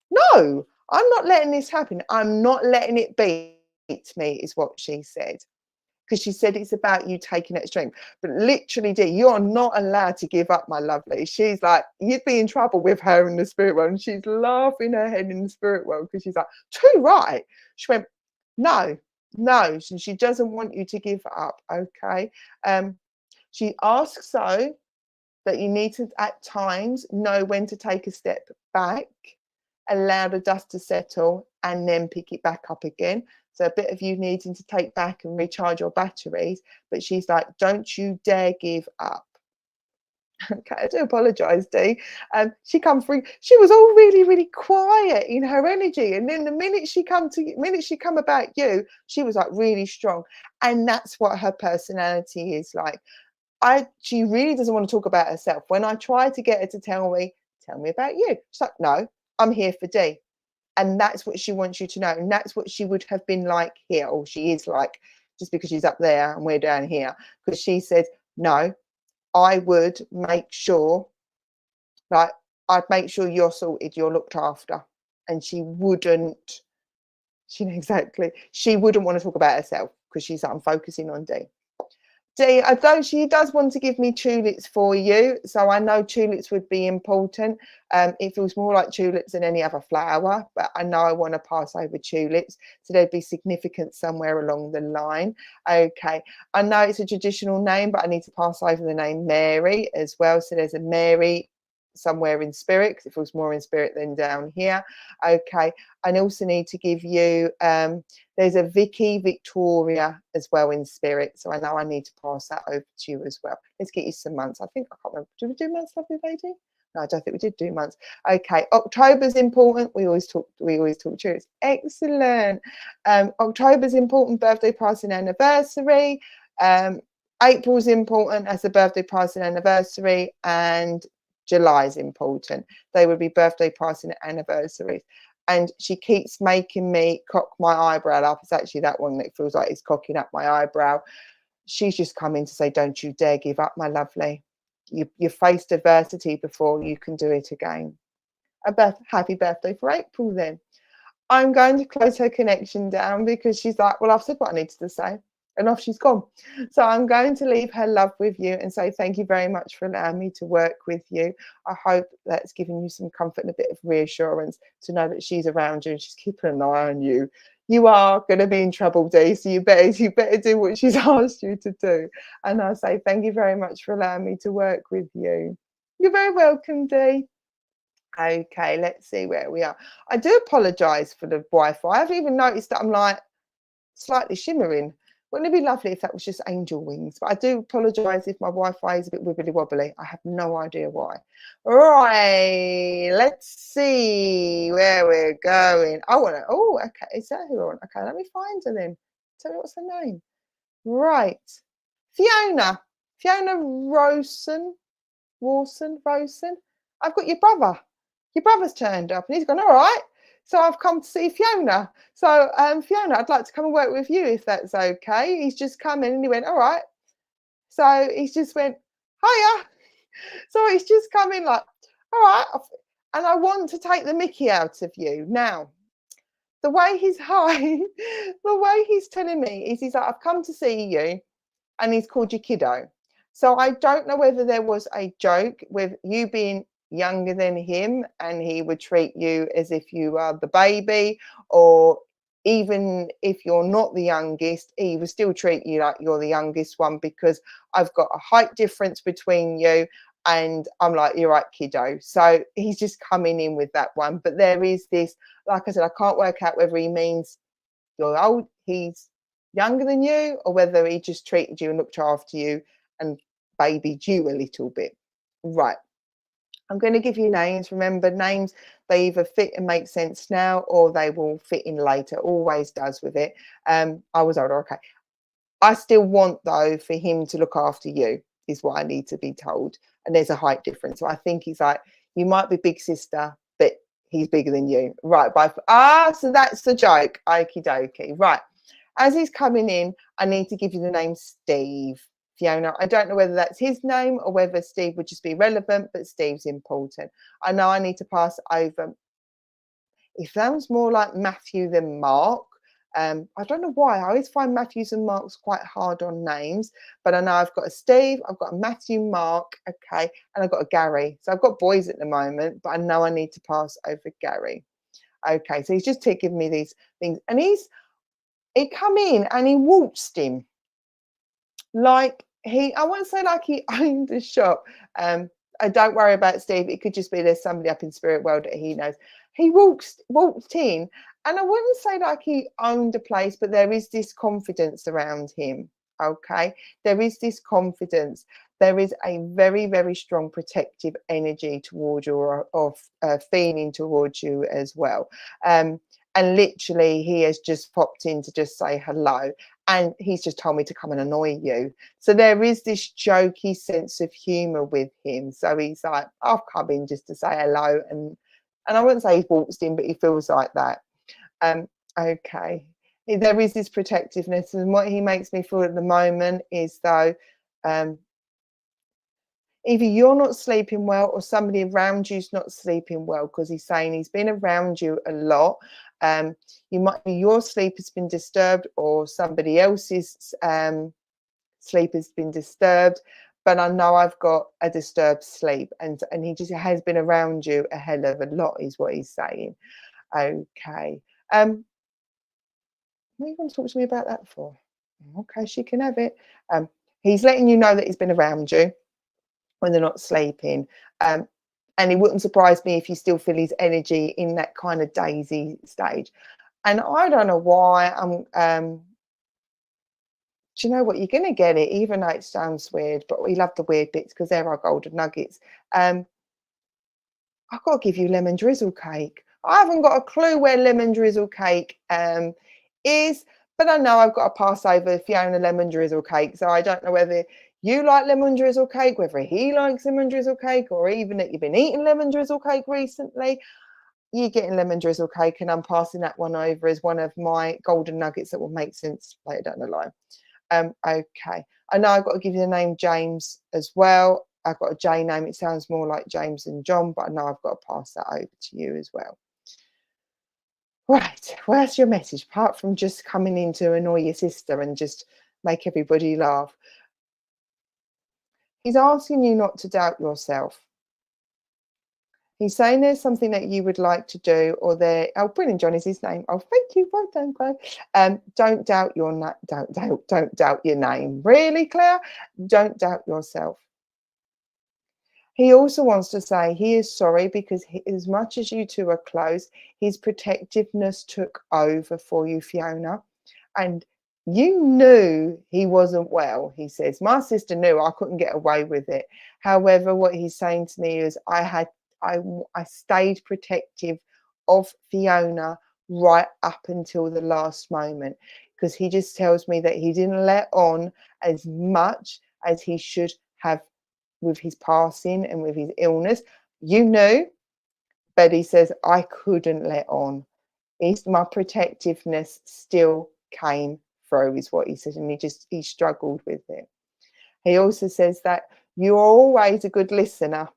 no, I'm not letting this happen. I'm not letting it beat me, is what she said. Because she said it's about you taking that strength. But literally, Dee, you're not allowed to give up, my lovely. She's like, you'd be in trouble with her in the spirit world. And she's laughing her head in the spirit world because she's like, too right. She went, no. She doesn't want you to give up, okay? She asks so that you need to, at times, know when to take a step back, allow the dust to settle, and then pick it back up again. So a bit of you needing to take back and recharge your batteries. But she's like, don't you dare give up. Okay, I do apologise, Dee. She come through. She was all really, really quiet in her energy, and then the minute she come about you, she was like really strong. And that's what her personality is like. She really doesn't want to talk about herself. When I try to get her to tell me about you, she's like, no, I'm here for Dee. And that's what she wants you to know. And that's what she would have been like here, or she is like, just because she's up there and we're down here. Because she said, No, I would make sure, like, I'd make sure you're sorted, you're looked after. And she wouldn't, she exactly, she wouldn't want to talk about herself because she's like, I'm focusing on D. D, although she does want to give me tulips for you, so I know tulips would be important. It feels more like tulips than any other flower, but I know I want to pass over tulips, so there'd be significance somewhere along the line. Okay, I know it's a traditional name, but I need to pass over the name Mary as well. So there's a Mary somewhere in spirit, because it feels more in spirit than down here. Okay, I also need to give you there's a Vicky Victoria as well in spirit, so I know I need to pass that over to you as well. Let's get you some months. I think, I can't remember, did we do months, lovely lady? No, I don't think we did do months. Okay, October's important. We always talk tulips. Excellent. October's important, birthday, passing, anniversary. April's important as a birthday, passing, anniversary, and July's important. They would be birthday, passing, anniversaries. And she keeps making me cock my eyebrow up. It's actually that one that feels like it's cocking up my eyebrow. She's just come in to say, don't you dare give up, my lovely. You faced adversity before, you can do it again. Happy birthday for April then. I'm going to close her connection down because she's like, well, I've said what I needed to say. And off she's gone. So I'm going to leave her love with you and say thank you very much for allowing me to work with you. I hope that's given you some comfort and a bit of reassurance to know that she's around you and she's keeping an eye on you. You are going to be in trouble, Dee, so you better do what she's asked you to do. And I say thank you very much for allowing me to work with you. You're very welcome, Dee. Okay, let's see where we are. I do apologise for the Wi-Fi. I've even noticed that I'm like slightly shimmering. Wouldn't it be lovely if that was just angel wings? But I do apologise if my Wi-Fi is a bit wibbly wobbly. I have no idea why. All right, let's see where we're going. Oh, okay, is that who I want? Okay, let me find her then. Tell me what's her name. Right, Fiona Rosen. I've got your brother. Your brother's turned up and he's gone, all right. So I've come to see Fiona. So Fiona, I'd like to come and work with you if that's okay. He's just come in and he went, all right. So he's just went, hiya. So he's just come in like, all right. And I want to take the mickey out of you. Now, the way he's telling me is he's like, I've come to see you and he's called you kiddo. So I don't know whether there was a joke with you being younger than him and he would treat you as if you are the baby, or even if you're not the youngest, he would still treat you like you're the youngest one, because I've got a height difference between you and I'm like, you're right, kiddo. So he's just coming in with that one. But there is this, like I said, I can't work out whether he means you're old, he's younger than you, or whether he just treated you and looked after you and babied you a little bit. Right. I'm going to give you names. Remember, names, they either fit and make sense now or they will fit in later. Always does with it. I was older. Okay. I still want, though, for him to look after you is what I need to be told. And there's a height difference. So I think he's like, you might be big sister, but he's bigger than you. Right. So that's the joke. Okie dokie. Right. As he's coming in, I need to give you the name Steve. Fiona, I don't know whether that's his name or whether Steve would just be relevant, but Steve's important. I know I need to pass over. It sounds more like Matthew than Mark. I don't know why. I always find Matthews and Marks quite hard on names, but I know I've got a Steve, I've got a Matthew, Mark, okay, and I've got a Gary. So I've got boys at the moment, but I know I need to pass over Gary. Okay, so he's just giving me these things, and he come in and he waltzed him like I won't say like he owned the shop. I don't worry about Steve. It could just be there's somebody up in spirit world that he knows. He walked in, and I wouldn't say like he owned a place, but there is this confidence around him. Okay, there is this confidence. There is a very, very strong protective energy towards you, or feeling towards you as well. And literally, he has just popped in to just say hello. And he's just told me to come and annoy you. So there is this jokey sense of humour with him. So he's like, I've come in just to say hello. And I wouldn't say he's waltzed in, but he feels like that. Okay. There is this protectiveness. And what he makes me feel at the moment is though, Either you're not sleeping well or somebody around you's not sleeping well, because he's saying he's been around you a lot. You might be, your sleep has been disturbed, or somebody else's sleep has been disturbed. But I know I've got a disturbed sleep, and he just has been around you a hell of a lot, is what he's saying. Okay. What are you going to talk to me about that for? Okay, she can have it. He's letting you know that he's been around you when they're not sleeping. And it wouldn't surprise me if you still feel his energy in that kind of daisy stage. And I don't know why do you know what? You're going to get it, even though it sounds weird, but we love the weird bits because they're our golden nuggets. I've got to give you lemon drizzle cake. I haven't got a clue where lemon drizzle cake is, but I know I've got to pass over Fiona lemon drizzle cake. So I don't know whether you like lemon drizzle cake, whether he likes lemon drizzle cake, or even that you've been eating lemon drizzle cake recently. You're getting lemon drizzle cake, and I'm passing that one over as one of my golden nuggets that will make sense later down the line. Okay, I know I've got to give you the name James as well. I've got a J name. It sounds more like James and John, but I know I've got to pass that over to you as well. Right, where's your message? Apart from just coming in to annoy your sister and just make everybody laugh. He's asking you not to doubt yourself. He's saying there's something that you would like to do, or there. Oh, brilliant, John is his name. Oh, thank you. Well done, Claire. Don't doubt your don't doubt your name. Really, Claire? Don't doubt yourself. He also wants to say he is sorry because as much as you two are close, his protectiveness took over for you, Fiona, and you knew he wasn't well. He says, my sister knew I couldn't get away with it. However, what he's saying to me is I stayed protective of Fiona right up until the last moment, because he just tells me that he didn't let on as much as he should have with his passing and with his illness. You knew, but he says, I couldn't let on. My protectiveness still came through, is what he said, and he struggled with it. He also says that you're always a good listener.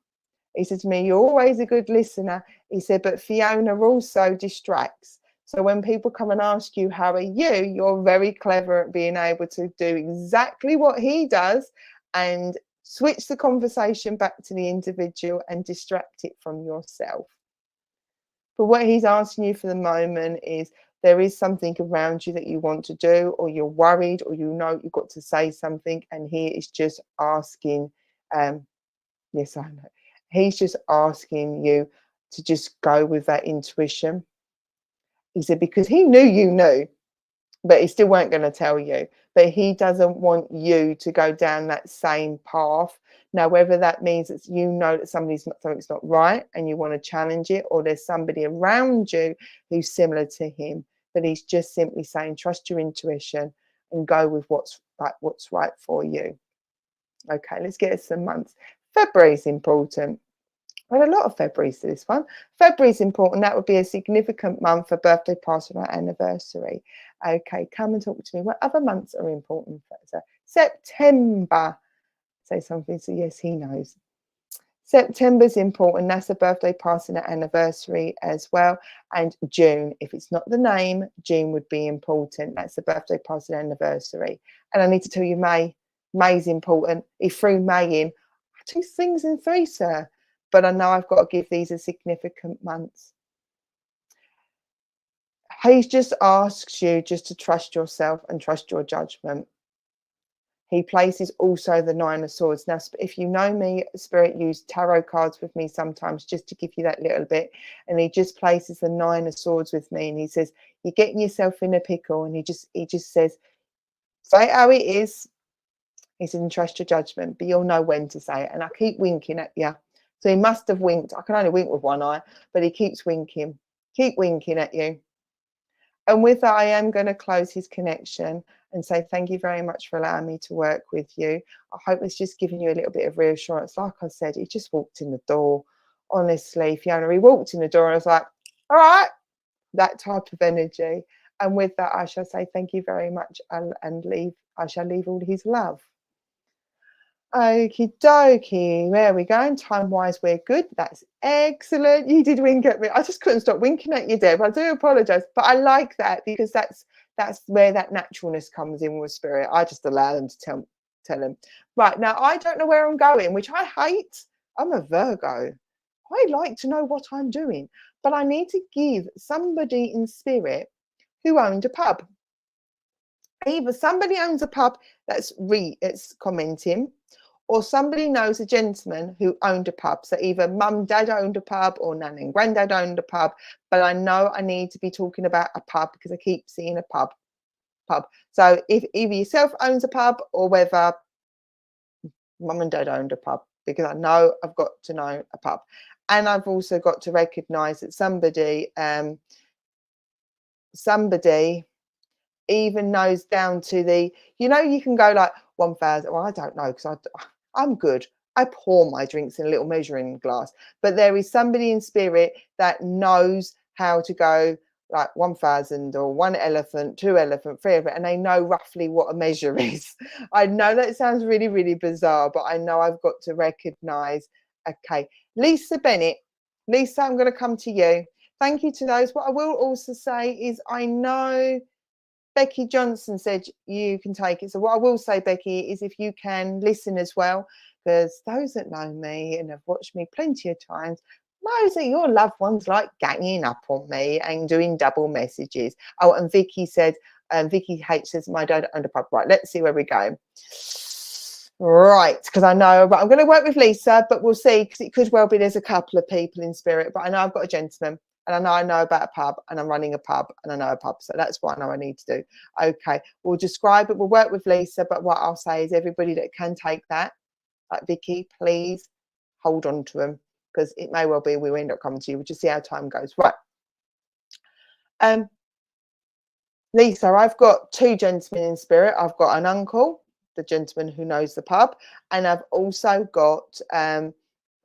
He said to me, you're always a good listener. He said, but Fiona also distracts. So when people come and ask you, how are you? You're very clever at being able to do exactly what he does and switch the conversation back to the individual and distract it from yourself. But what he's asking you for the moment is there is something around you that you want to do, or you're worried, or you know you've got to say something, and he is just asking, yes, I know. He's just asking you to just go with that intuition. He said, because he knew you knew, but he still weren't going to tell you. But he doesn't want you to go down that same path. Now, whether that means that you know that something's not right and you want to challenge it, or there's somebody around you who's similar to him, but he's just simply saying, trust your intuition and go with what's right for you. Okay, let's get some months. February is important. I had a lot of February's to this one. February is important. That would be a significant month for birthday, party, or anniversary. Okay, come and talk to me. What other months are important? September. Say something. So yes, he knows. September's important. That's a birthday, party, and anniversary as well. And June, if it's not the name, June would be important. That's a birthday, party, and anniversary. And I need to tell you, May's important. He threw May in. 2 things in 3, sir. But I know I've got to give these a significant months. He just asks you just to trust yourself and trust your judgment. He places also the 9 of Swords. Now, if you know me, Spirit used tarot cards with me sometimes just to give you that little bit. And he just places the 9 of Swords with me. And he says, you're getting yourself in a pickle. And he just says, say it how it is. He said, and trust your judgment, but you'll know when to say it. And I keep winking at you. So he must have winked. I can only wink with one eye, but he keeps winking. Keep winking at you. And with that, I am going to close his connection and say thank you very much for allowing me to work with you. I hope it's just giving you a little bit of reassurance. Like I said, he just walked in the door. Honestly, Fiona, he walked in the door and I was like, all right, that type of energy. And with that, I shall say thank you very much and I shall leave all his love. Okie dokie. Where are we going? Time wise, we're good. That's excellent. You did wink at me. I just couldn't stop winking at you, Deb. I do apologize, but I like that because that's where that naturalness comes in with spirit. I just allow them to tell them. Right now, I don't know where I'm going, which I hate. I'm a Virgo. I like to know what I'm doing, but I need to give somebody in spirit who owned a pub. Either somebody owns a pub that's commenting, or somebody knows a gentleman who owned a pub. So either mum, dad owned a pub, or nan and granddad owned a pub. But I know I need to be talking about a pub because I keep seeing a pub. So if either yourself owns a pub or whether mum and dad owned a pub, because I know I've got to know a pub. And I've also got to recognise that somebody even knows down to the, you can go like 1,000. Well, I don't know because I'm good. I pour my drinks in a little measuring glass. But there is somebody in spirit that knows how to go like 1,000 or 1 elephant, 2 elephant, 3 elephant, and they know roughly what a measure is. I know that sounds really, really bizarre, but I know I've got to recognise. Okay, Lisa Bennett. Lisa, I'm going to come to you. Thank you to those. What I will also say is I know Becky Johnson said you can take it. So what I will say, Becky, is if you can listen as well, because those that know me and have watched me plenty of times, knows that your loved ones like ganging up on me and doing double messages. Oh, and Vicky said, Vicky H says, my dad owned a pub. Right, let's see where we go. Right, because I know, but I'm going to work with Lisa, but we'll see, because it could well be there's a couple of people in spirit, but I know I've got a gentleman. And I know about a pub, and I'm running a pub, and I know a pub. So that's what I know I need to do. Okay, we'll describe it. We'll work with Lisa. But what I'll say is everybody that can take that, like Vicky, please hold on to them, because it may well be we'll end up coming to you. We'll just see how time goes. Right. Lisa, I've got 2 gentlemen in spirit. I've got an uncle, the gentleman who knows the pub. And I've also got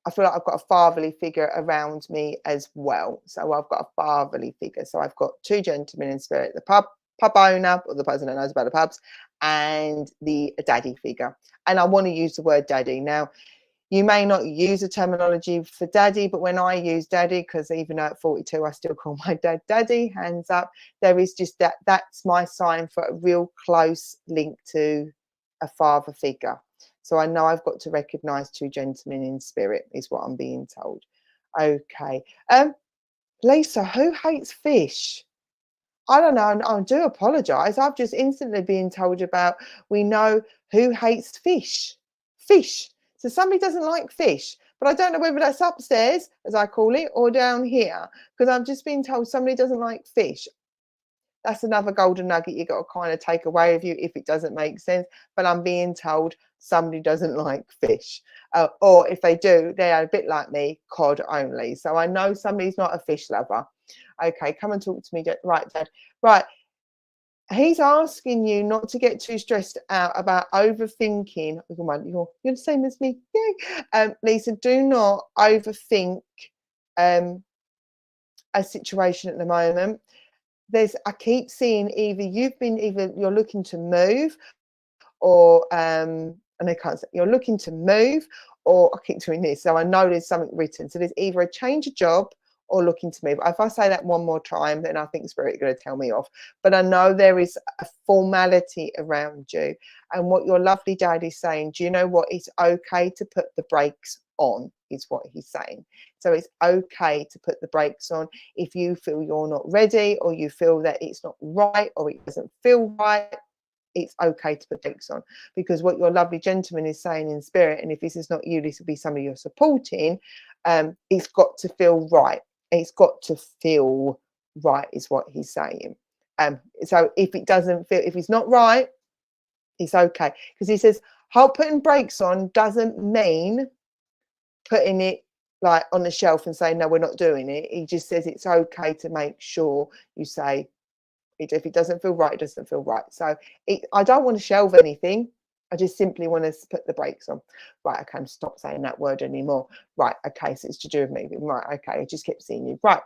I feel like I've got a fatherly figure around me as well. So I've got a fatherly figure. So I've got 2 gentlemen in spirit, the pub owner, or the person that knows about the pubs, and the daddy figure. And I want to use the word daddy. Now, you may not use a terminology for daddy, but when I use daddy, because even though at 42, I still call my dad daddy, hands up, there is just that's my sign for a real close link to a father figure. So I know I've got to recognise 2 gentlemen in spirit, is what I'm being told. Okay. Lisa, who hates fish? I don't know. I do apologise. I've just instantly been told about, we know who hates fish. Fish. So somebody doesn't like fish. But I don't know whether that's upstairs, as I call it, or down here. Because I've just been told somebody doesn't like fish. That's another golden nugget you've got to kind of take away with you if it doesn't make sense. But I'm being told somebody doesn't like fish. Or if they do, they are a bit like me, cod only. So I know somebody's not a fish lover. Okay, come and talk to me. Right, Dad. Right. He's asking you not to get too stressed out about overthinking. You're the same as me. Yay. Lisa, do not overthink a situation at the moment. I keep seeing either you're looking to move, or and I can't say you're looking to move, or I keep doing this. So I know there's something written. So there's either a change of job or looking to move. If I say that one more time, then I think Spirit is going to tell me off. But I know there is a formality around you. And what your lovely dad is saying, do you know what? It's okay to put the brakes on, is what he's saying. So it's okay to put the brakes on if you feel you're not ready, or you feel that it's not right, or it doesn't feel right. It's okay to put brakes on, because what your lovely gentleman is saying in spirit, and if this is not you, this will be somebody you're supporting, it's got to feel right. It's got to feel right, is what he's saying. So if it doesn't feel, if it's not right, it's okay. Because he says, putting brakes on doesn't mean putting it like on the shelf and saying, no, we're not doing it. He just says it's okay to make sure you say, if it doesn't feel right, it doesn't feel right. So I don't want to shelve anything. I just simply want to put the brakes on. Right, I can stop saying that word anymore. Right, okay, so it's to do with moving. Right, okay, I just kept seeing you. Right,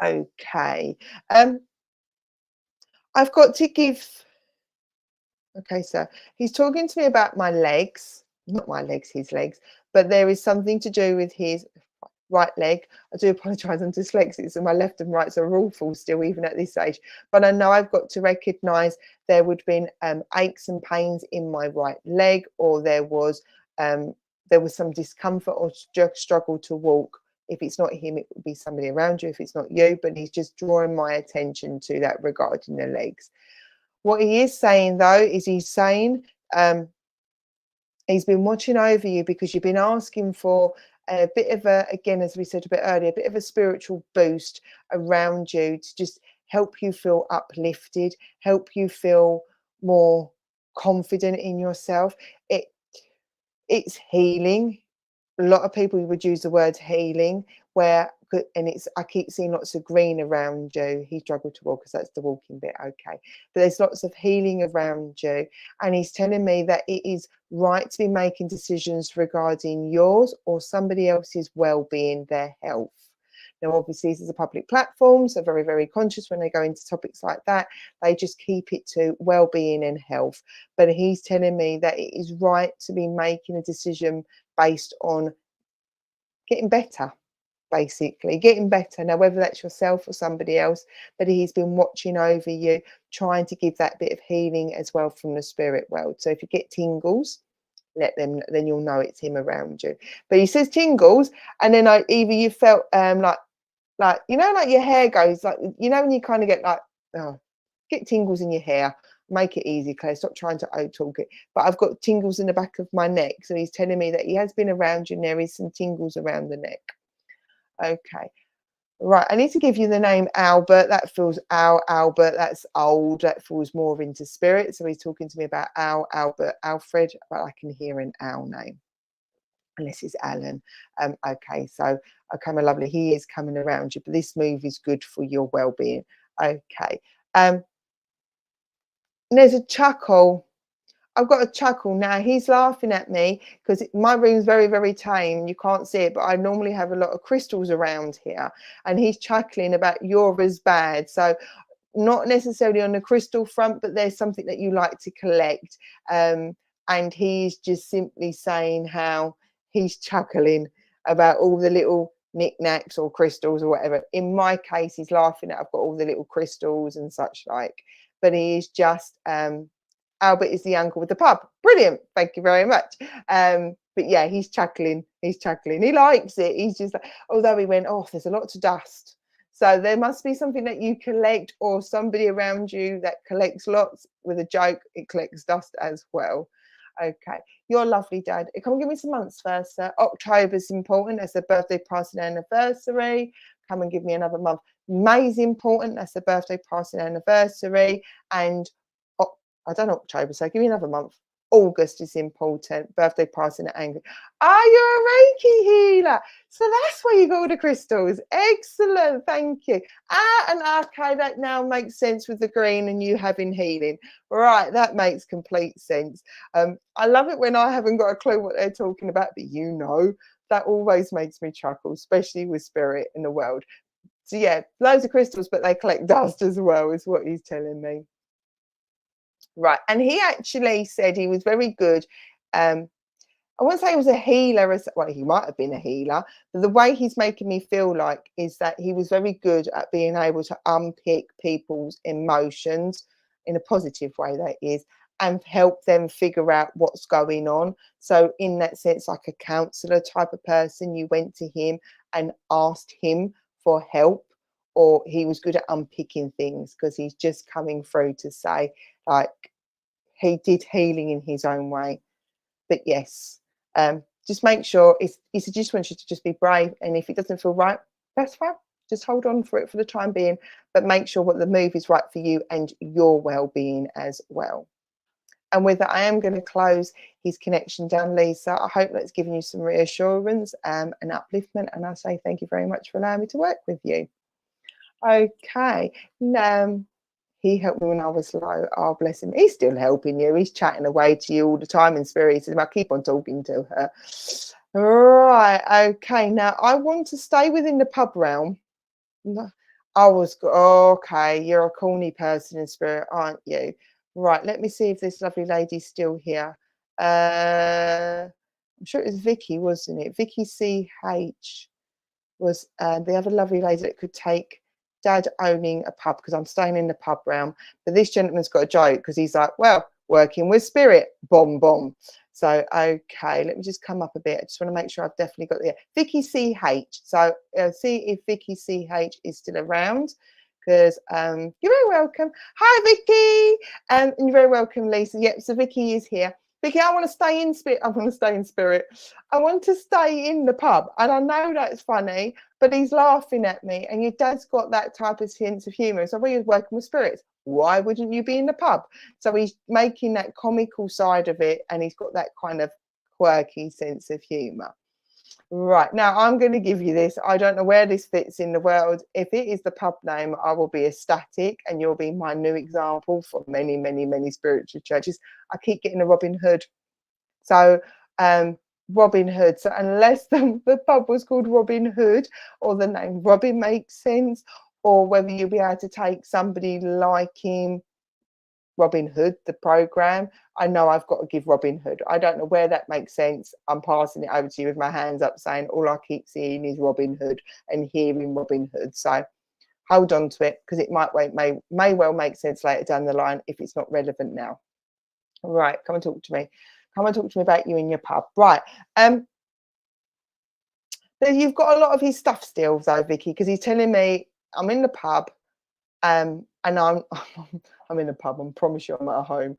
okay. I've got to give. Okay, so he's talking to me about my legs. not my legs, his legs, but there is something to do with his right leg. I do apologise, I'm dyslexic, so my left and rights are awful still, even at this age. But I know I've got to recognise there would have been aches and pains in my right leg, or there was some discomfort or struggle to walk. If it's not him, it would be somebody around you. If it's not you, but he's just drawing my attention to that regarding the legs. What he is saying, though, is he's saying he's been watching over you because you've been asking for a bit of a, again, as we said a bit earlier, a bit of a spiritual boost around you to just help you feel uplifted, help you feel more confident in yourself. It's healing. A lot of people would use the word healing, and I keep seeing lots of green around you. He struggled to walk because that's the walking bit, okay. But there's lots of healing around you, and he's telling me that it is right to be making decisions regarding yours or somebody else's well-being, their health. Now, obviously, this is a public platform, so very, very conscious when they go into topics like that. They just keep it to well-being and health. But he's telling me that it is right to be making a decision based on getting better, basically, getting better. Now, whether that's yourself or somebody else, but he's been watching over you, trying to give that bit of healing as well from the spirit world. So if you get tingles, then you'll know it's him around you. But he says tingles, and then either you felt like your hair goes, like, when you kind of get get tingles in your hair. Make it easy, Claire. Stop trying to talk it. But I've got tingles in the back of my neck. So he's telling me that he has been around you and there is some tingles around the neck. Okay. Right. I need to give you the name Albert. That feels Albert. That's old. That falls more into spirit. So he's talking to me about Albert, Alfred. But I can hear an Al name. Unless it's Alan. Okay. So, okay, my lovely. He is coming around you. But this move is good for your well-being. Okay. There's a chuckle. I've got a chuckle now. He's laughing at me because my room's very, very tame. You can't see it, but I normally have a lot of crystals around here. And he's chuckling about you're as bad. So not necessarily on the crystal front, but there's something that you like to collect. And he's just simply saying how he's chuckling about all the little knickknacks or crystals or whatever. In my case, he's laughing at I've got all the little crystals and such like. But he is just Albert is the uncle with the pub. Brilliant. Thank you very much. But yeah, he's chuckling. He's chuckling. He likes it. He's just like, although he went, oh, there's a lot of dust. So there must be something that you collect or somebody around you that collects lots. With a joke, it collects dust as well. Okay. You're lovely, Dad. Come and give me some months first, sir. October's important. That's the birthday party and anniversary. Come and give me another month. May's important. That's the birthday party and anniversary. And I don't know October, so give me another month. August is important. Birthday party and anger. You're a Reiki healer. So that's where you got all the crystals. Excellent. Thank you. And okay, that now makes sense with the green and you having healing. Right, that makes complete sense. I love it when I haven't got a clue what they're talking about, but that always makes me chuckle, especially with spirit in the world. So yeah, loads of crystals, but they collect dust as well, is what he's telling me. Right, and he actually said he was very good. I won't say he was a healer, well, he might have been a healer, but the way he's making me feel like is that he was very good at being able to unpick people's emotions in a positive way, that is, and help them figure out what's going on. So in that sense, like a counsellor type of person, you went to him and asked him for help, or he was good at unpicking things because he's just coming through to say, like, he did healing in his own way. But yes, just make sure he just wants you to just be brave, and if it doesn't feel right, that's fine. Just hold on for it for the time being, but make sure what the move is right for you and your well-being as well. And with that, I am going to close his connection down, Lisa. I hope that's given you some reassurance and upliftment, and I say thank you very much for allowing me to work with you. Okay. He helped me when I was low. Oh, bless him. He's still helping you. He's chatting away to you all the time in spirit. He says, I keep on talking to her. Right. Okay. Now, I want to stay within the pub realm. Okay. You're a corny person in spirit, aren't you? Right. Let me see if this lovely lady's still here. I'm sure it was Vicky, wasn't it? Vicky CH was the other lovely lady that could take Dad owning a pub, because I'm staying in the pub realm. But this gentleman's got a joke because he's like, well, working with spirit, bomb, bomb. So, okay, let me just come up a bit. I just want to make sure I've definitely got the Vicky CH. So, see if Vicky CH is still around, because you're very welcome. Hi, Vicky. And you're very welcome, Lisa. Yep, so Vicky is here. Vicky, I want to stay in spirit. I want to stay in spirit. I want to stay in the pub. And I know that's funny, but he's laughing at me. And your dad's got that type of sense of humour. So when you're working with spirits, why wouldn't you be in the pub? So he's making that comical side of it. And he's got that kind of quirky sense of humour. Right, now I'm going to give you this. I don't know where this fits in the world. If it is the pub name, I will be ecstatic, and you'll be my new example for many, many, many spiritual churches. I keep getting a Robin Hood. So Robin Hood. So unless the pub was called Robin Hood, or the name Robin makes sense, or whether you'll be able to take somebody like him, Robin Hood, the program, I know I've got to give Robin Hood. I don't know where that makes sense. I'm passing it over to you with my hands up, saying all I keep seeing is Robin Hood and hearing Robin Hood. So hold on to it, because it may well make sense later down the line if it's not relevant now. Right, come and talk to me. Come and talk to me about you and your pub. Right. You've got a lot of his stuff still, though, Vicky, because he's telling me I'm in the pub. And I'm in a pub. I promise you I'm at home.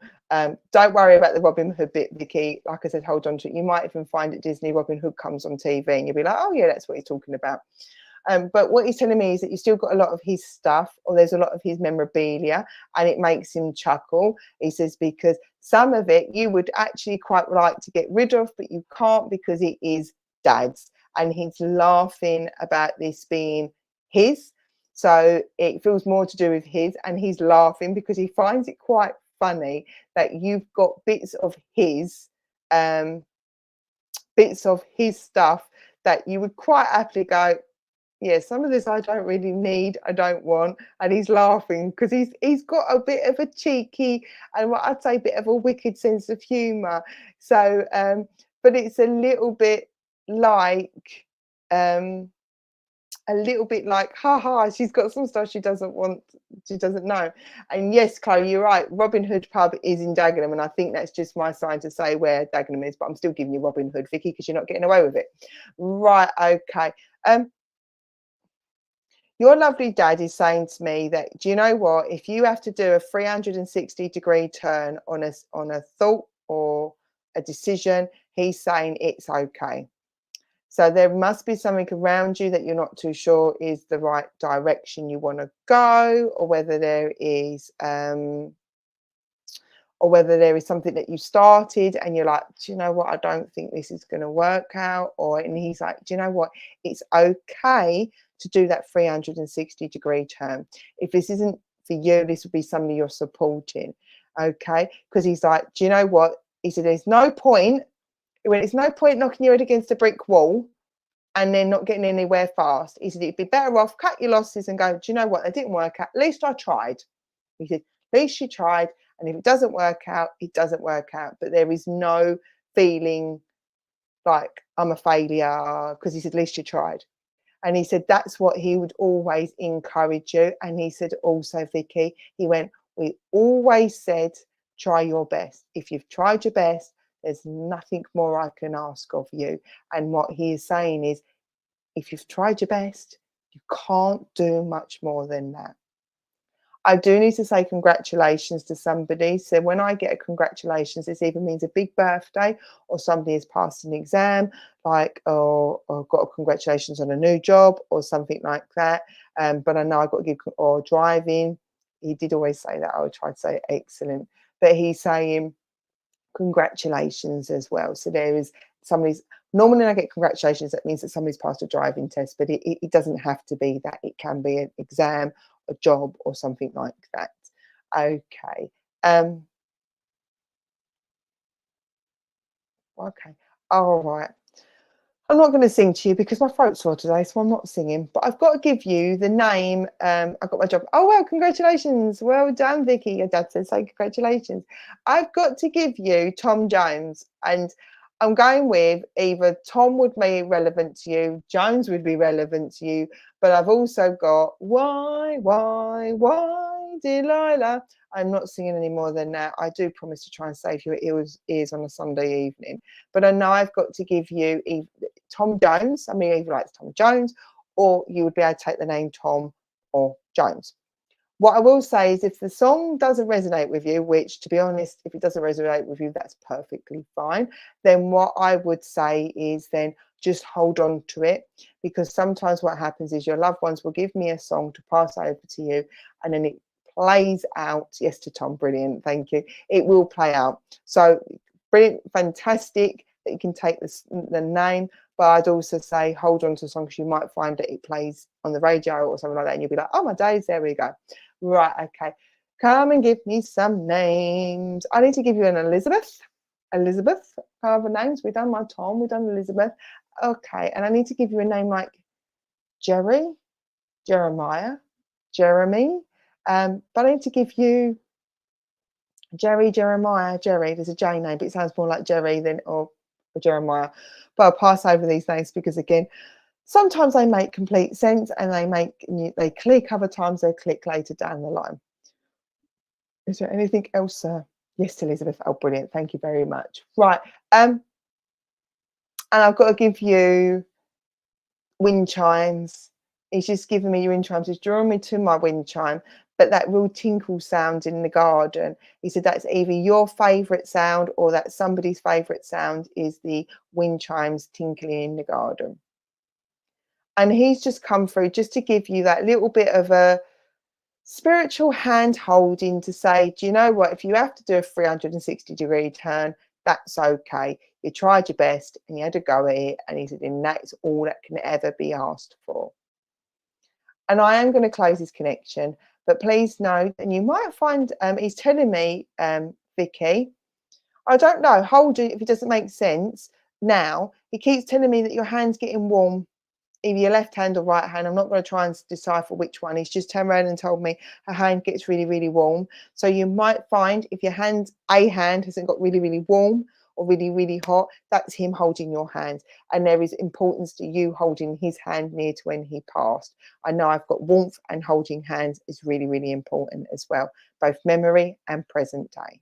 Don't worry about the Robin Hood bit, Vicky. Like I said, hold on to it. You might even find at Disney Robin Hood comes on TV and you'll be like, oh yeah, that's what he's talking about. But what he's telling me is that you still got a lot of his stuff, or there's a lot of his memorabilia, and it makes him chuckle. He says, because some of it you would actually quite like to get rid of, but you can't because it is Dad's. And he's laughing about this being his. So it feels more to do with his, and he's laughing because he finds it quite funny that you've got bits of his stuff that you would quite happily go, yeah, some of this I don't really need, I don't want. And he's laughing because he's got a bit of a cheeky, and what I'd say, a bit of a wicked sense of humour. So but it's a little bit like haha, she's got some stuff she doesn't know. And yes, Chloe, you're right, Robin Hood pub is in Dagenham, and I think that's just my sign to say where Dagenham is, but I'm still giving you Robin Hood, Vicky, because you're not getting away with it. Right, okay. Your lovely dad is saying to me that, do you know what, if you have to do a 360-degree turn on a thought or a decision, he's saying it's okay. So there must be something around you that you're not too sure is the right direction you want to go, or whether there is something that you started and you're like, do you know what, I don't think this is going to work out. And he's like, do you know what, it's okay to do that 360-degree turn. If this isn't for you, this would be somebody you're supporting. Okay, because he's like, do you know what, he said, there's no point knocking your head against a brick wall and then not getting anywhere fast. He said, it'd be better off cut your losses and go, do you know what, that didn't work out, at least I tried. He said, at least you tried, and if it doesn't work out, it doesn't work out. But there is no feeling like I'm a failure, because he said, at least you tried. And he said that's what he would always encourage you. And he said also, Vicky, he went, we always said try your best. If you've tried your best, there's nothing more I can ask of you. And what he is saying is, if you've tried your best, you can't do much more than that. I do need to say congratulations to somebody. So when I get a congratulations, this either means a big birthday, or somebody has passed an exam, like, or got a congratulations on a new job or something like that. But I know I've got to give, or driving. He did always say that. I would try to say excellent, but he's saying congratulations as well. So there is somebody's, normally I get congratulations, that means that somebody's passed a driving test, but it doesn't have to be that. It can be an exam, a job, or something like that. Okay. Okay. All right. I'm not going to sing to you because my throat's sore today, so I'm not singing. But I've got to give you the name. I got my job. Oh, well, congratulations. Well done, Vicky. Your dad said, so congratulations. I've got to give you Tom Jones. And I'm going with either Tom would be relevant to you, Jones would be relevant to you, but I've also got why, Delilah. I'm not singing any more than that. I do promise to try and save your ears on a Sunday evening, but I know I've got to give you Tom Jones. I mean, either like Tom Jones, or you would be able to take the name Tom or Jones. What I will say is if the song doesn't resonate with you, which to be honest, if it doesn't resonate with you, that's perfectly fine. Then what I would say is then just hold on to it, because sometimes what happens is your loved ones will give me a song to pass over to you, and then it plays out. Yes, to Tom, brilliant, thank you. It will play out. So brilliant, fantastic that you can take the name, but I'd also say hold on to a song, because you might find that it plays on the radio or something like that, and you'll be like, oh my days, there we go. Right, okay. Come and give me some names. I need to give you an Elizabeth. Elizabeth, cover names. We've done my Tom, we've done Elizabeth. Okay, and I need to give you a name like Jerry, Jeremiah, Jeremy. But I need to give you Jerry, Jeremiah, Jerry. There's a J name, but it sounds more like Jerry than or Jeremiah. But I'll pass over these names because again, sometimes they make complete sense and they click, other times they click later down the line. Is there anything else, sir? Yes, Elizabeth. Oh, brilliant. Thank you very much. Right. And I've got to give you wind chimes. He's just given me your wind chimes. He's drawn me to my wind chime, but that real tinkle sound in the garden. He said that's either your favourite sound or that somebody's favourite sound is the wind chimes tinkling in the garden. And he's just come through just to give you that little bit of a spiritual hand holding to say, do you know what, if you have to do a 360-degree turn, that's okay. You tried your best and you had to go at it. And he said, and that's all that can ever be asked for. And I am going to close this connection, but please note, and you might find he's telling me, Vicky, I don't know, hold it if it doesn't make sense. Now, he keeps telling me that your hand's getting warm, either your left hand or right hand. I'm not going to try and decipher which one. He's just turned around and told me her hand gets really, really warm. So you might find if your hand, a hand hasn't got really, really warm or really, really hot, that's him holding your hand. And there is importance to you holding his hand near to when he passed. I know I've got warmth, and holding hands is really, really important as well, both memory and present day.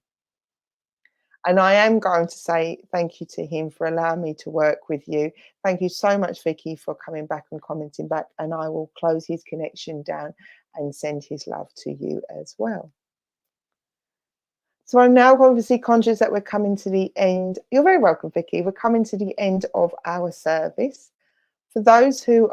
And I am going to say thank you to him for allowing me to work with you. Thank you so much, Vicky, for coming back and commenting back. And I will close his connection down and send his love to you as well. So I'm now obviously conscious that we're coming to the end. You're very welcome, Vicky. We're coming to the end of our service. For those who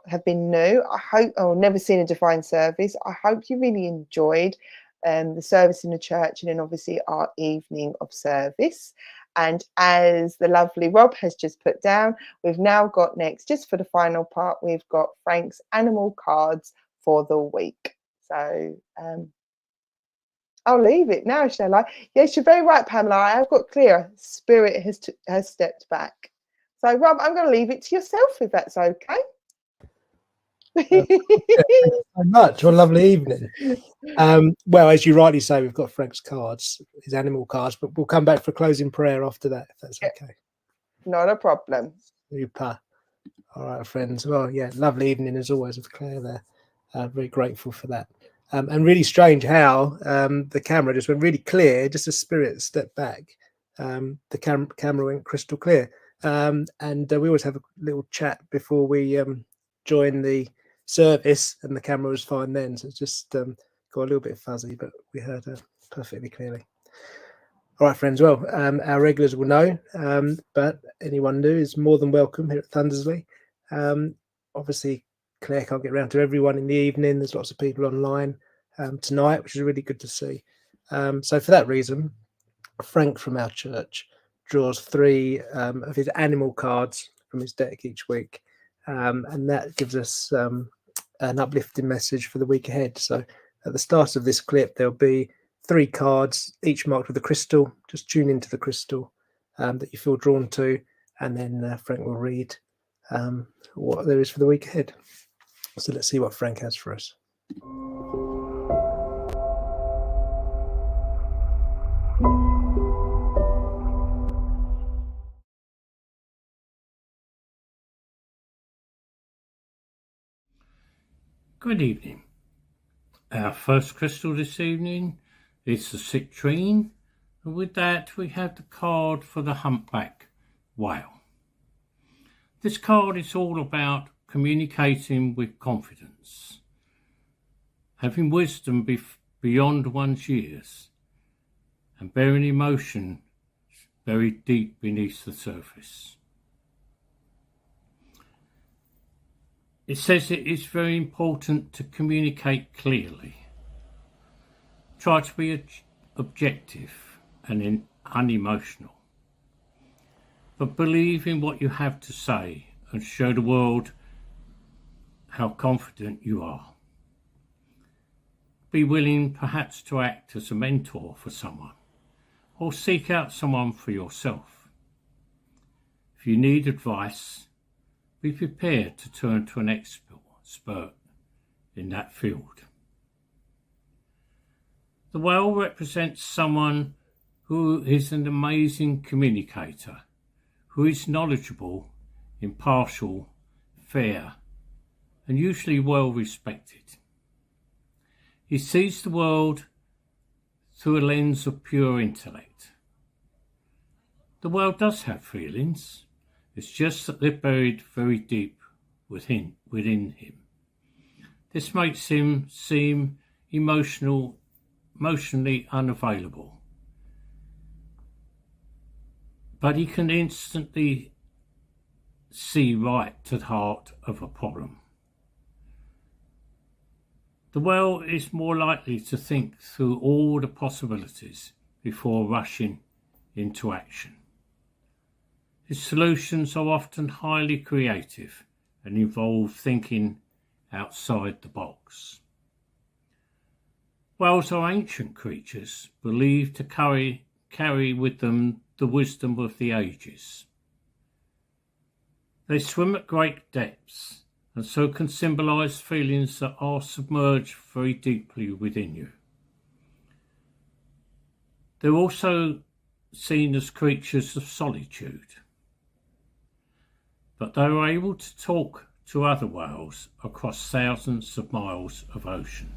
have been new, I hope, or never seen a divine service, I hope you really enjoyed the service in the church, and then obviously our evening of service. And as the lovely Rob has just put down, we've now got next, just for the final part, we've got Frank's animal cards for the week. So I'll leave it now, shall I? Yes, you're very right, Pamela. I have got clear. Spirit has stepped back. So Rob, I'm going to leave it to yourself if that's okay. Thank you so much. What a lovely evening. Well, as you rightly say, we've got Frank's cards, his animal cards, but we'll come back for closing prayer after that, if that's okay. Not a problem. Super. All right, friends. Well, yeah, lovely evening as always with Claire there. Very grateful for that. And really strange how the camera just went really clear, just as Spirit stepped back. The camera went crystal clear. And we always have a little chat before we join the service, and the camera was fine then, so it's just got a little bit fuzzy, but we heard her perfectly clearly. All right, friends. Well, our regulars will know, but anyone new is more than welcome here at Thundersley. Obviously, Claire can't get around to everyone in the evening. There's lots of people online tonight, which is really good to see. So for that reason, Frank from our church draws 3 of his animal cards from his deck each week. And that gives us an uplifting message for the week ahead. So at the start of this clip, there'll be 3 cards, each marked with a crystal. Just tune into the crystal that you feel drawn to, and then Frank will read what there is for the week ahead. So let's see what Frank has for us. Good evening. Our first crystal this evening is the citrine, and with that we have the card for the humpback whale. This card is all about communicating with confidence, having wisdom beyond one's years, and bearing emotion buried deep beneath the surface. It says it is very important to communicate clearly. Try to be objective and unemotional. But believe in what you have to say and show the world how confident you are. Be willing perhaps to act as a mentor for someone, or seek out someone for yourself. If you need advice, be prepared to turn to an expert in that field. The whale represents someone who is an amazing communicator, who is knowledgeable, impartial, fair, and usually well respected. He sees the world through a lens of pure intellect. The whale does have feelings. It's just that they're buried very deep within him. This makes him seem emotionally unavailable. But he can instantly see right to the heart of a problem. The whale is more likely to think through all the possibilities before rushing into action. His solutions are often highly creative and involve thinking outside the box. Whales are ancient creatures believed to carry with them the wisdom of the ages. They swim at great depths and so can symbolise feelings that are submerged very deeply within you. They're also seen as creatures of solitude, but they are able to talk to other whales across thousands of miles of ocean.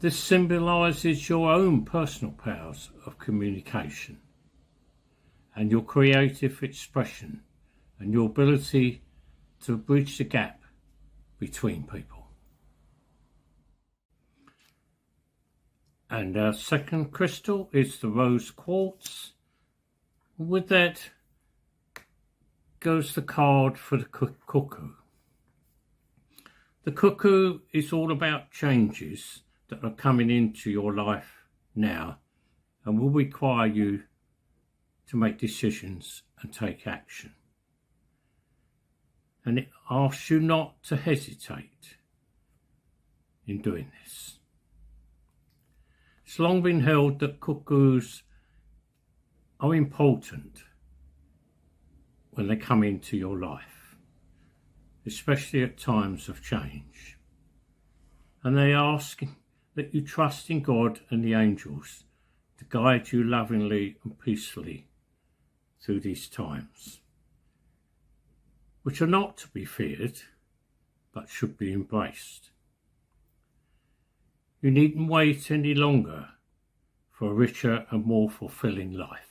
This symbolises your own personal powers of communication and your creative expression and your ability to bridge the gap between people. And our second crystal is the rose quartz. With that goes the card for the cuckoo. The cuckoo is all about changes that are coming into your life now and will require you to make decisions and take action. And it asks you not to hesitate in doing this. It's long been held that cuckoos are important when they come into your life, especially at times of change. And they ask that you trust in God and the angels to guide you lovingly and peacefully through these times, which are not to be feared, but should be embraced. You needn't wait any longer for a richer and more fulfilling life.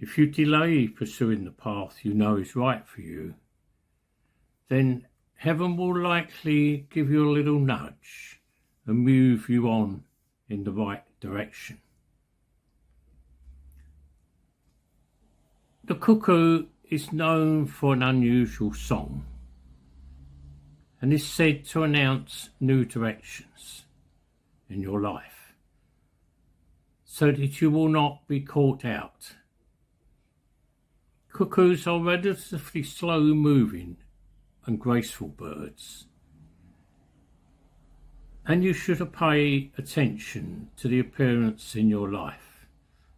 If you delay pursuing the path you know is right for you, then heaven will likely give you a little nudge and move you on in the right direction. The cuckoo is known for an unusual song and is said to announce new directions in your life so that you will not be caught out. Cuckoos are relatively slow-moving and graceful birds, and you should pay attention to the appearance in your life,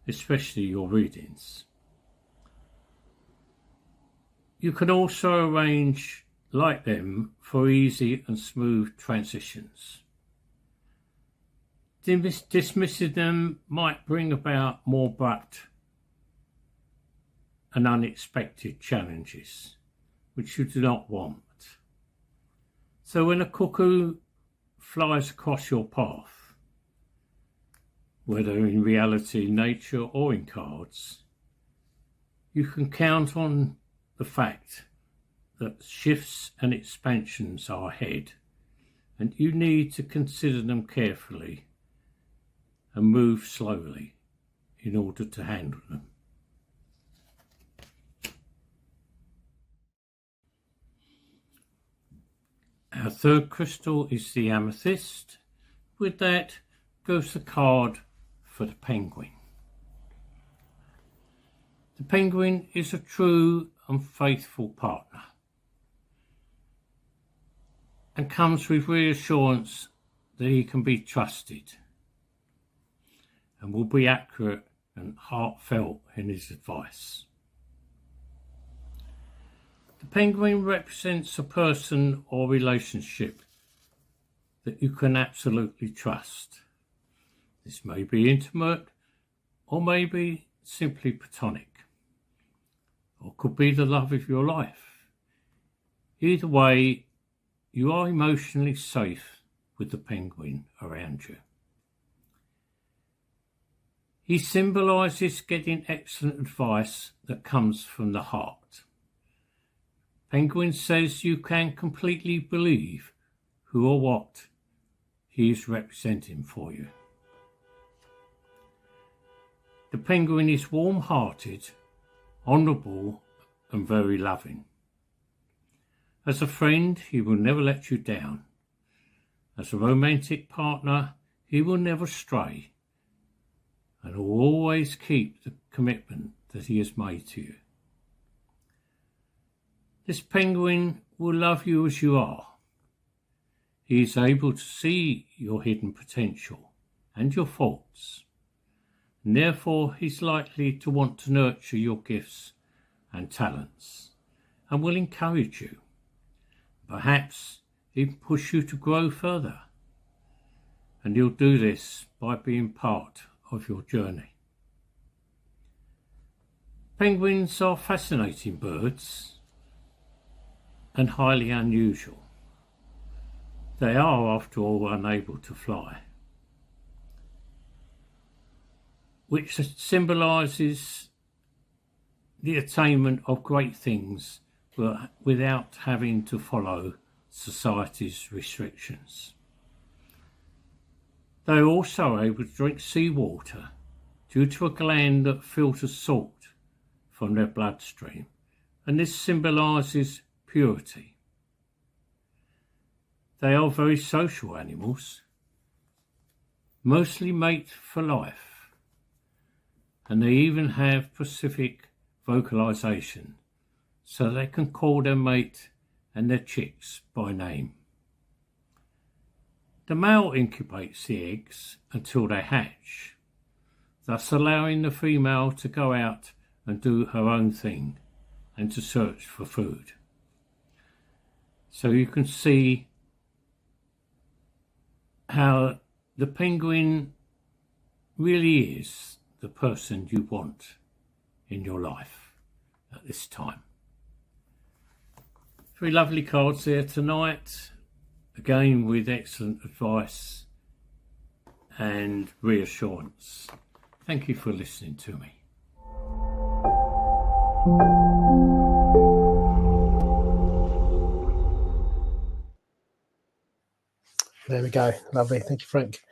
especially your readings. You can also arrange, like them, for easy and smooth transitions. Dismissing them might bring about more abrupt and unexpected challenges, which you do not want. So when a cuckoo flies across your path, whether in reality, nature, or in cards, you can count on the fact that shifts and expansions are ahead, and you need to consider them carefully and move slowly in order to handle them. Our third crystal is the amethyst. With that goes the card for the penguin. The penguin is a true and faithful partner and comes with reassurance that he can be trusted and will be accurate and heartfelt in his advice. The penguin represents a person or relationship that you can absolutely trust. This may be intimate or maybe simply platonic, or could be the love of your life. Either way, you are emotionally safe with the penguin around you. He symbolises getting excellent advice that comes from the heart. Penguin says you can completely believe who or what he is representing for you. The penguin is warm-hearted, honourable and very loving. As a friend, he will never let you down. As a romantic partner, he will never stray and will always keep the commitment that he has made to you. This penguin will love you as you are. He is able to see your hidden potential and your faults, and therefore he's likely to want to nurture your gifts and talents and will encourage you, perhaps even push you to grow further. And he'll do this by being part of your journey. Penguins are fascinating birds and highly unusual. They are, after all, unable to fly, which symbolises the attainment of great things without having to follow society's restrictions. They are also able to drink seawater due to a gland that filters salt from their bloodstream, and this symbolises purity. They are very social animals, mostly mate for life, and they even have specific vocalization, so they can call their mate and their chicks by name. The male incubates the eggs until they hatch, thus allowing the female to go out and do her own thing and to search for food. So you can see how the penguin really is the person you want in your life at this time. Three lovely cards there tonight, again with excellent advice and reassurance. Thank you for listening to me. There we go. Lovely. Thank you, Frank.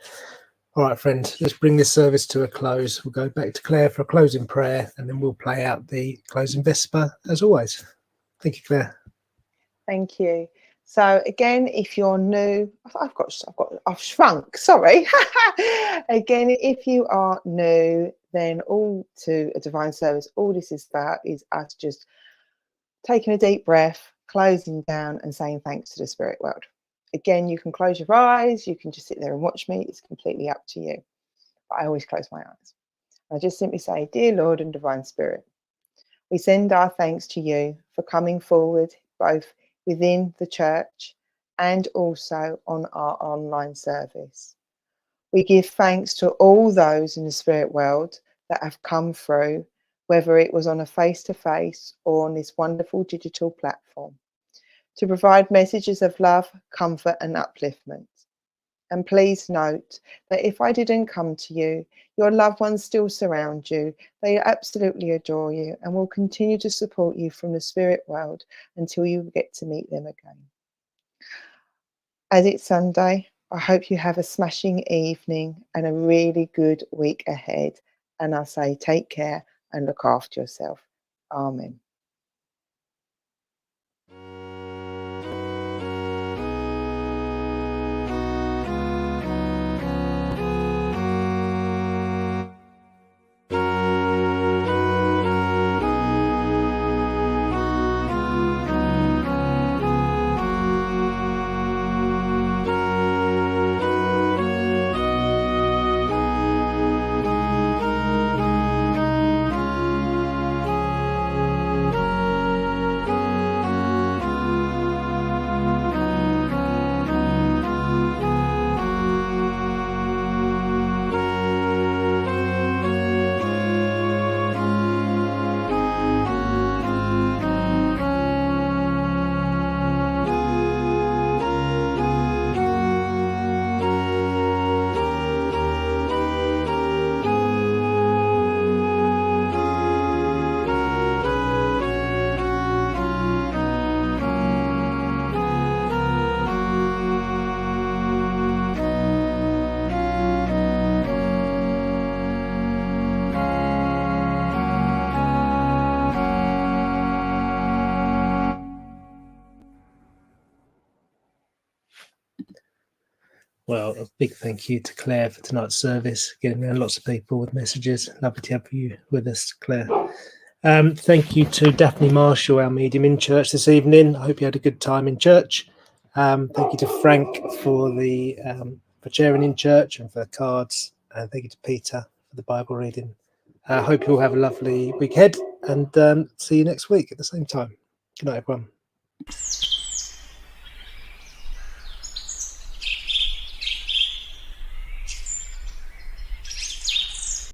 All right, friends, let's bring this service to a close. We'll go back to Claire for a closing prayer, and then we'll play out the closing Vesper as always. Thank you, Claire. Thank you. So again, if you're new, I've shrunk, sorry. Again, if you are new, then all to a divine service, all this is about is us just taking a deep breath, closing down and saying thanks to the spirit world. Again, you can close your eyes, you can just sit there and watch me. It's completely up to you. But I always close my eyes. I just simply say, Dear Lord and Divine Spirit, we send our thanks to you for coming forward, both within the church and also on our online service. We give thanks to all those in the spirit world that have come through, whether it was on a face-to-face or on this wonderful digital platform. to provide messages of love, comfort and upliftment. And please note that if I didn't come to you, your loved ones still surround you. They absolutely adore you and will continue to support you from the spirit world until you get to meet them again. As it's Sunday, I hope you have a smashing evening and a really good week ahead. And I say take care and look after yourself. Amen. Well, a big thank you to Claire for tonight's service, getting there lots of people with messages. Lovely to have you with us, Claire. Thank you to Daphne Marshall, our medium in church this evening. I hope you had a good time in church. Thank you to Frank for the for sharing in church and for the cards. And thank you to Peter for the Bible reading. I hope you all have a lovely week ahead and see you next week at the same time. Good night, everyone.